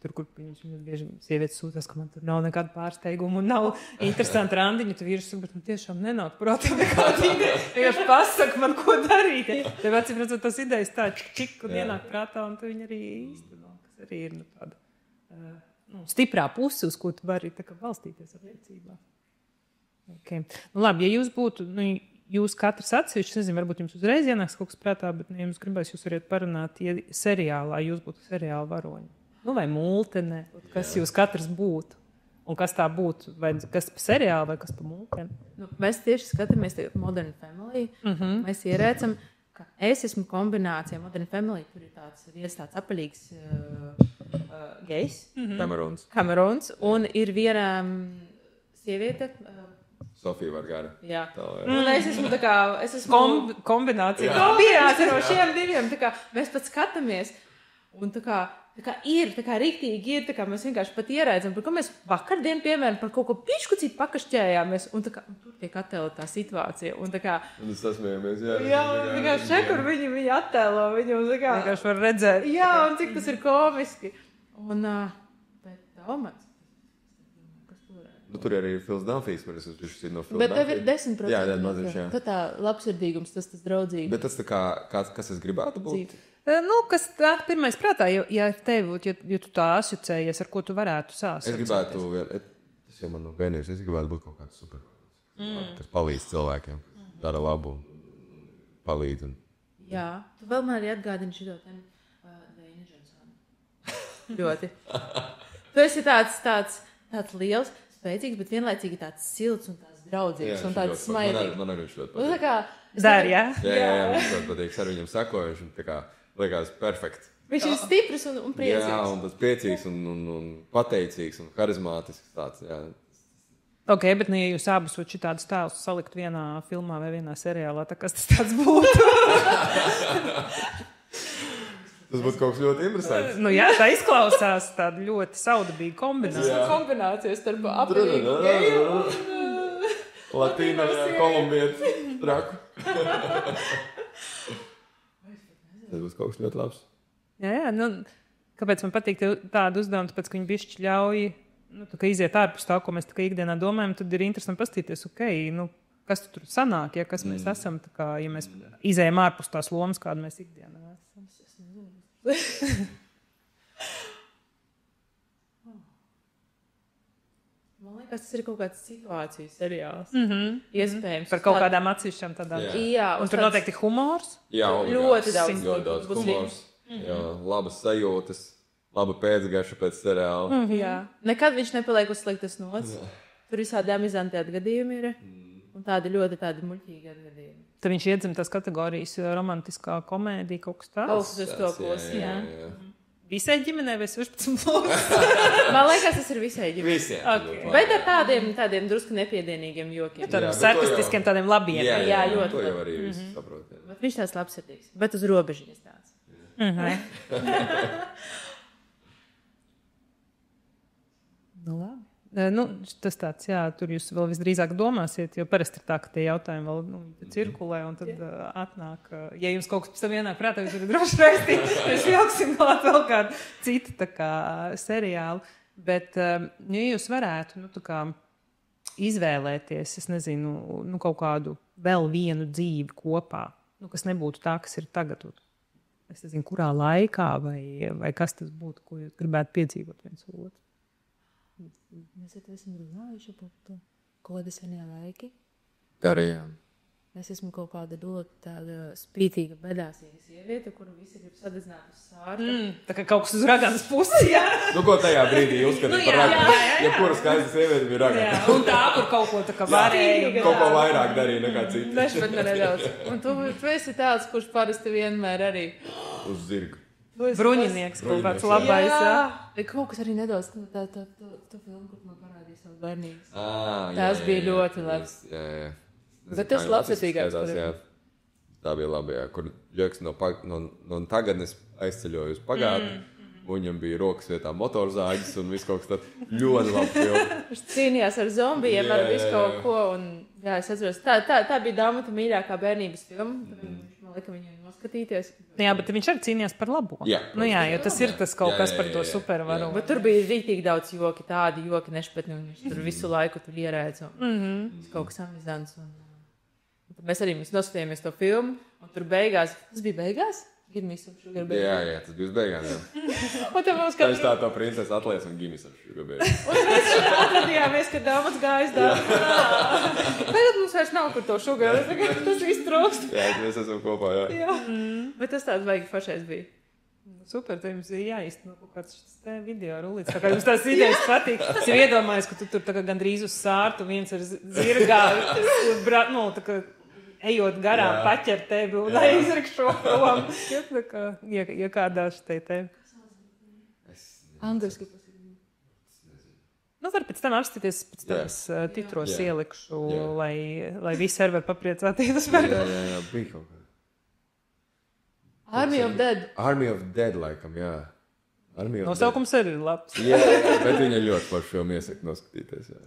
tur, kur viņš bieži sievietes sūtās, ka man tur nav nekāda pārsteiguma un nav interesanti randiņi, tu vīrs, bet man tiešām nenāk prātā nekāda ideja. Vienkārši pasaka man, ko darīt. Tev acīm redzot, tās idejas tā čik un ienāk prātā, un tu viņi arī īstenībā, kas arī ir tāda stiprā puse, uz ko tu vari tā kā balstīties attiecībā. Okay. Labi, ja jūs būtu, jūs katrs atsevišķi, nezinu, varbūt jums uzreiz ienāks kaut kas prātā, bet, ja jums gribēs, jūs variet parunāt, ja seriālā jūs būtu seriāla varoņi. Vai multene, kas jūs katrs būtu, un kas tā būtu, vai kas pa seriālu, vai kas pa multeni. Mēs tieši skatāmies tagad Modern Family. Mēs ierēcam, ka es esmu kombinācija Modern Family, tur ir tāds apaļīgs gejs. Kamerons, un ir viena sieviete, Sofija Vergara. Jā. Un es esmu tā kā... Kombinācija. Kombinācija no šiem diviem. Tā kā mēs pat skatāmies. Un tā kā riktīgi ir, tā kā mēs vienkārši pat ierēdzam, par ko mēs vakardien, piemēram, par kaut ko piškucīt pakašķējāmies. Un tur tiek attēlot tā situācija. Un tā kā... Un tas sasmējamies, jā. Jā, un tā kā šekur viņi attēlo. Viņu tā kā... Vienkārši var redzēt. Jā, un cik tas ir komiski. Un, bet Tomats. Tur arī ir Fils Dunfijs, kur es esmu no Fils. Bet tev ir 10%. Jā, mazliet, jā. Tā labsirdīgums, tas draudzīgi. Bet tas tā kā, kas es gribētu būt? Kas nāk pirmais prātā, ja tu tā asociējies, ar ko tu varētu sāsot? Es gribētu, tas jau man no bērnības, es gribētu būt kaut kāds super, kas palīdz cilvēkiem, dara labu, palīdz. Jā, tu vēl man arī atgādini šito Dveina Džonsonu. Ļoti. Tu esi tāds liels, spēcīgs, bet vienlaicīgi tāds silts un tāds draudzīgs un tāds smaidīgs. Man arī ļoti patīk. Dar, jā? Jā, man ļoti patīk. Ar viņam sakojuši un tā kā liekas perfekti. Viņš ir stiprs un priecīgs. Jā, un tas priecīgs un pateicīgs un harizmātisks tāds, jā. Ok, bet ja jūs abus šitādus tēlus salikt vienā filmā vai vienā seriālā, tā kas tas tāds būtu? Tas būtu kaut kas ļoti interesants. Jā, tā izklausās tāda ļoti saudabīga kombinācija. Kombinācija starp apelīgu geju un... Latīna, kolumbietis, traku. Tas būs kaut kas ļoti labs. Jā, kāpēc man patīk tādu uzdevumu, tāpēc, ka viņi bišķi ļauj, tā iziet ārpus tā, ko mēs tā ikdienā domājam, tad ir interesanti pastīties, kas tur sanāk, kas mēs esam, tā kā, ja mēs izējam ārpus tās lomas, kādu mēs ikdienā esam. Man liekas, tas ir kaut kāds situācijas seriāls. Iespējams. Par kaut kādām atsevišķām tādām. Jā, un tur noteikti humors. Jā, ļoti daudz humors. Jā, labas sajūtas, laba pēcgaša pēc seriāla. Jā. Nekad viņš nepaliek uz sliktas nots. Tur visādi amizanti atgadījumi ir. Un tādi ļoti muļķīgi atgadījumi. Tad viņš iedzimtās kategorijas romantiskā komēdija, kaut kas tāds. Augstus topos, jā. Visai ģimenei vai 16 plus? Man liekas, tas ir visai ģimenei. Okay. Bet ar tādiem drusku nepiedienīgiem jokiem. Tādiem sarkastiskiem, tādiem labiem. Jā, ļoti. To jau arī visi saprot. Bet viņš tāds labsirdīgs, bet uz robežiņas tāds. Labi. Tas tāds, jā, tur jūs vēl visdrīzāk domāsiet, jo parasti ir tā, ka tie jautājumi vēl cirkulē un tad atnāk. Ja jums kaut kas pēc tam ienāk prātā, jūs varat droši rakstīt, mēs vilksim klāt vēl kādu citu tā kā seriālu. Bet, ja jūs varētu, izvēlēties, es nezinu, kaut kādu vēl vienu dzīvi kopā, kas nebūtu tā, kas ir tagad, es nezinu, kurā laikā vai kas tas būtu, ko jūs gribētu piedzīvot viens otru. Mēs esam runājuši par to, kāda senie laiki. Darījām. Es esmu kaut kāda ļoti tāda spītīga, bedāsīga sieviete, kuru visi grib sadedzināt uz sārta. Tā kā kaut kas uz raganas puses, jā. Nu, ko tajā brīdī uzskatīt par raganu? Ja kura skaista sieviete bija ragana. Un tā, kur kaut ko tā kā varēja. Kaut ko vairāk darīja nekā citi. Nešpatne nedaudz. Un tu esi tāds, kurš parasti vienmēr arī... Uz zirgu. Bruņinieks, kaut kāds labais, jā. Kaut kas arī nedaudz, tā filmu, kur man parādīja savu bērnības. Jā, Tās bija ļoti labs. Jā. Bet tas labsirdīgāks. Tā bija labi, jā. Kur Džeks no tagadnes aizceļoja uz pagātni. Viņam bija rokas vietā motorzāģis un viss kaut kas tāds ļoti labi filmu. Viņš cīnījās ar zombijiem, ar visu kaut ko. Un, jā, es atceros, tā bija Dāmata mīļākā bērnības filma. Man lika viņu noskatīties. Jā, bet viņš arī cīnījās par labo. Jā. Nu jā, jo tas ir tas kaut kas par to supervaru. Bet tur bija rītīgi daudz joki, tādi joki nešpatni. Viņš tur visu laiku tur ierēdz. Kaut kas amizants. Mēs arī noskatījāmies to filmu, un tur beigās, tas bija beigās? Gimme some sugar baby. Jā, tas bija uz beigām. Un tad mums Tā to princesi atliec un gimme some sugar baby. Un mēs atradījāmies, ka dāmas gājas dārgi. Tagad mums vairs nav kur to sugar, tas viss trūkst. Jā, mēs esam kopā, jā. Bet tas tāds vajag pašais bija. Super, tev jums ir jāizteno kaut kāds šis video rulīts. Tā kā jums tās idejas patīk. Es jau iedomājos, ka tu tur tā kā gandrīz uz sārtu viens ar zirgā, nu, tā kā ejot garām paķer tevi un aizrakšo prom. Tā kā iekādās te. Angliski pasaka. Nu, var pēc tam apstīties, pēc tās titros ielikšu, lai visi serveri papriecāties par. Jā, bija kaut kā. Army of Dead. Army of Dead, laikam, jā. Nosaukums arī ir labs. Jā, bet viņa ļoti par šo iesaka noskatīties, jā.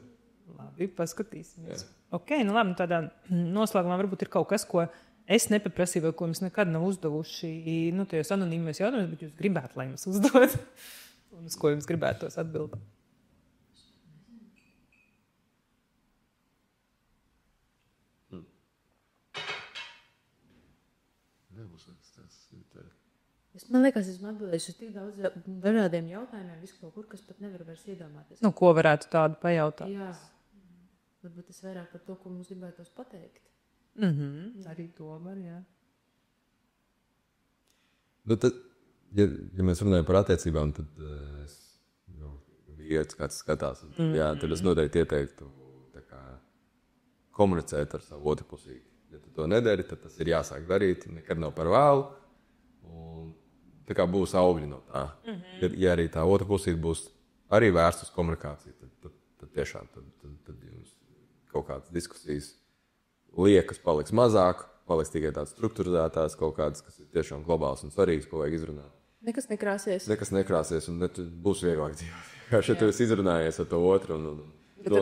Labi, paskatīsimies. Ok, nu labi, tādā noslēgumā varbūt ir kaut kas, ko es nepaprasīju, vai ko jums nekad nav uzdevuši, nu, tajos anonīmos jautājumos, bet jūs gribētu, lai jums uzdod, un uz ko jums gribētu tos atbildēt. Man liekas, esmu atbildējusi uz tik daudz dažādiem jautājumiem, visu kaut kur, kas pat nevar vairs iedomāties. Nu, ko varētu tādu pajautāt? Jā. Varbūt tas vairāk par to, ko mums gribētos pateikt. Arī to var, jā. Nu, tad, ja mēs runājam par attiecībām, tad vīrietis kāds skatās. Jā, tad es noteikti ieteiktu tā kā, komunicēt ar savu otru pusīti. Ja tu to nedari, tad tas ir jāsāk darīt. Nekad nav par vēlu. Un tā kā būs augļi no tā. Ja arī tā otra pusīte būs arī vērsta uz komunikāciju, tad tiešām tad jums kaut kādas diskusijas liekas paliks mazāk, paliks tikai tādas strukturizētās, kaut kādas, kas ir tiešām globāls un svarīgas, ko vajag izrunāt. Nekas nekrāsies. Nekas nekrāsies un būs vieglāk dzīvot. Kā šeit tu esi izrunājies ar to otru.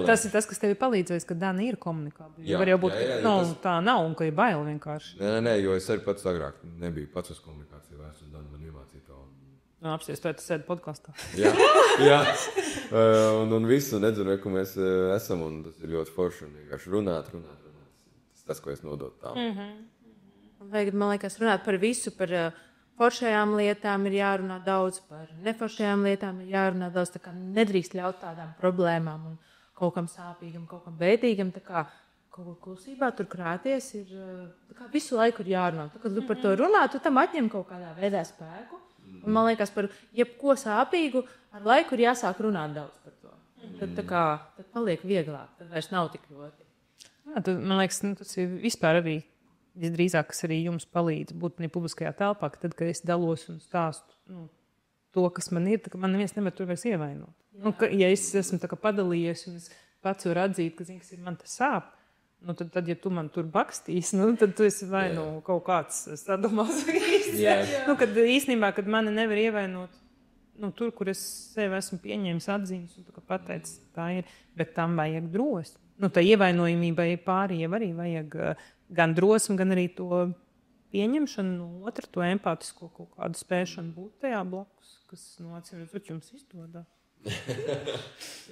Tas ir tas, kas tev ir palīdzējis, ka Dana ir komunikābla. Var jau būt, ka tā nav un ka ir bail vienkārši. Nē, jo es arī pats agrāk nebiju pats uz komunikāciju vērsts un Dana man iemācīja to. Apsties, tu sēdi podkastā. Jā. Un visu nedzinu, ka mēs esam un tas ir ļoti forši un vienkārši runāt. Tas, ko es nodotu tā. Man liekas, runāt par visu, par foršajām lietām ir jārunā daudz, par neforšajām lietām ir jārunā daudz. Tā kā nedrīkst ļaut tādām problēmām un kaut kam sāpīgam, kaut kam bēdīgam. Tā kā kaut kur klusībā tur krāties ir visu laiku ir jārunā. Tā, kad tu par to runā, tu tam atņem kaut kādā veidā spēku. Un man liekas, par jebko sāpīgu ar laiku ir jāsāk runāt daudz par to. Tad paliek vieglāk, tad vairs nav tik ļoti. Jā, man liekas, tas ir vispār arī visdrīzāk, kas arī jums palīdz būt publiskajā telpā, ka tad, kad es dalos un stāstu to, kas man ir, tad man neviens nevar tur vairs ievainot. Ja es esmu padalījies un es pats varu atzīt, ka zini, kas ir man tas sāp, tad, ja tu man tur bakstīsi, tad tu esi vai kaut kāds sadomās. Kad īstenībā, kad mani nevar ievainot tur, kur es sevi esmu pieņēmis atzīmes un pateicis, tā ir, bet tam vajag drosmi. Tā ievainojamībai pārējiem arī vajag gan drosmi, gan arī to pieņemšanu no otra, to empātisko kaut kādu spēšanu būt tajā blakus, kas acīm redzot jums izdodas.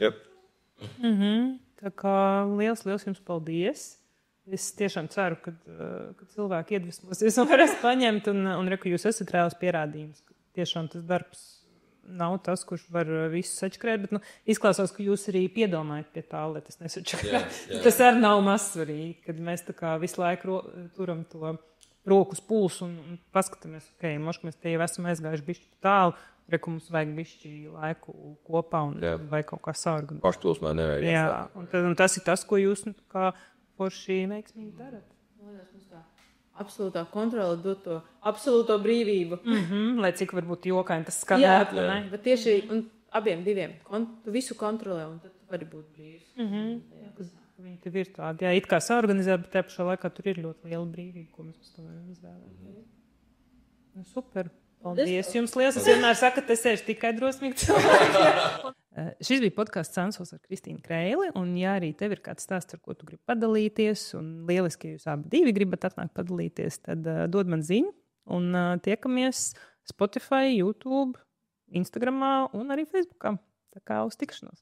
Yep. Tā kā liels jums paldies. Es tiešām ceru, ka cilvēki iedvesmosies un varēs paņemt un ka jūs esat reāls pierādījums, ka tiešām tas darbs nav tas, kurš var visu sačakrēt, bet izklausās, ka jūs arī piedomājat pie tā, lai tas nesačakrētu. Tas arī nav mazsvarīgi, kad mēs tā kā visu laiku turam to rokas pulsu un paskatāmies, moška mēs te jau esam aizgājuši bišķi tālu, ka mums vajag bišķi laiku kopā un vai kaut kā saorganizēt. Pašplūsmā nevajag. Jā, un tas ir tas, ko jūs kā forši veiksmīgi darat. Absolūtā kontrole dod to absolūto brīvību. Lai cik varbūt jokaini tas skanētu. Bet tieši abiem diviem. Tu visu kontrolē un tad tu vari būt brīvs. Viņi tev ir tādi, it kā saorganizē, bet te pašā laikā tur ir ļoti liela brīvība, ko mēs to varam izvēlēt. Super. Paldies jums liels. Es vienmēr saku, ka es esmu tikai drosmīgi cilvēki. Šis bija podcasts Sansos ar Kristīnu Kreili. Un, ja arī tev ir kāds stāsts, ar ko tu gribi padalīties, un lieliski, ja jūs abi divi gribat atnākt padalīties, tad dod man ziņu. Un tiekamies Spotify, YouTube, Instagramā un arī Facebookā. Tā kā uz tikšanos.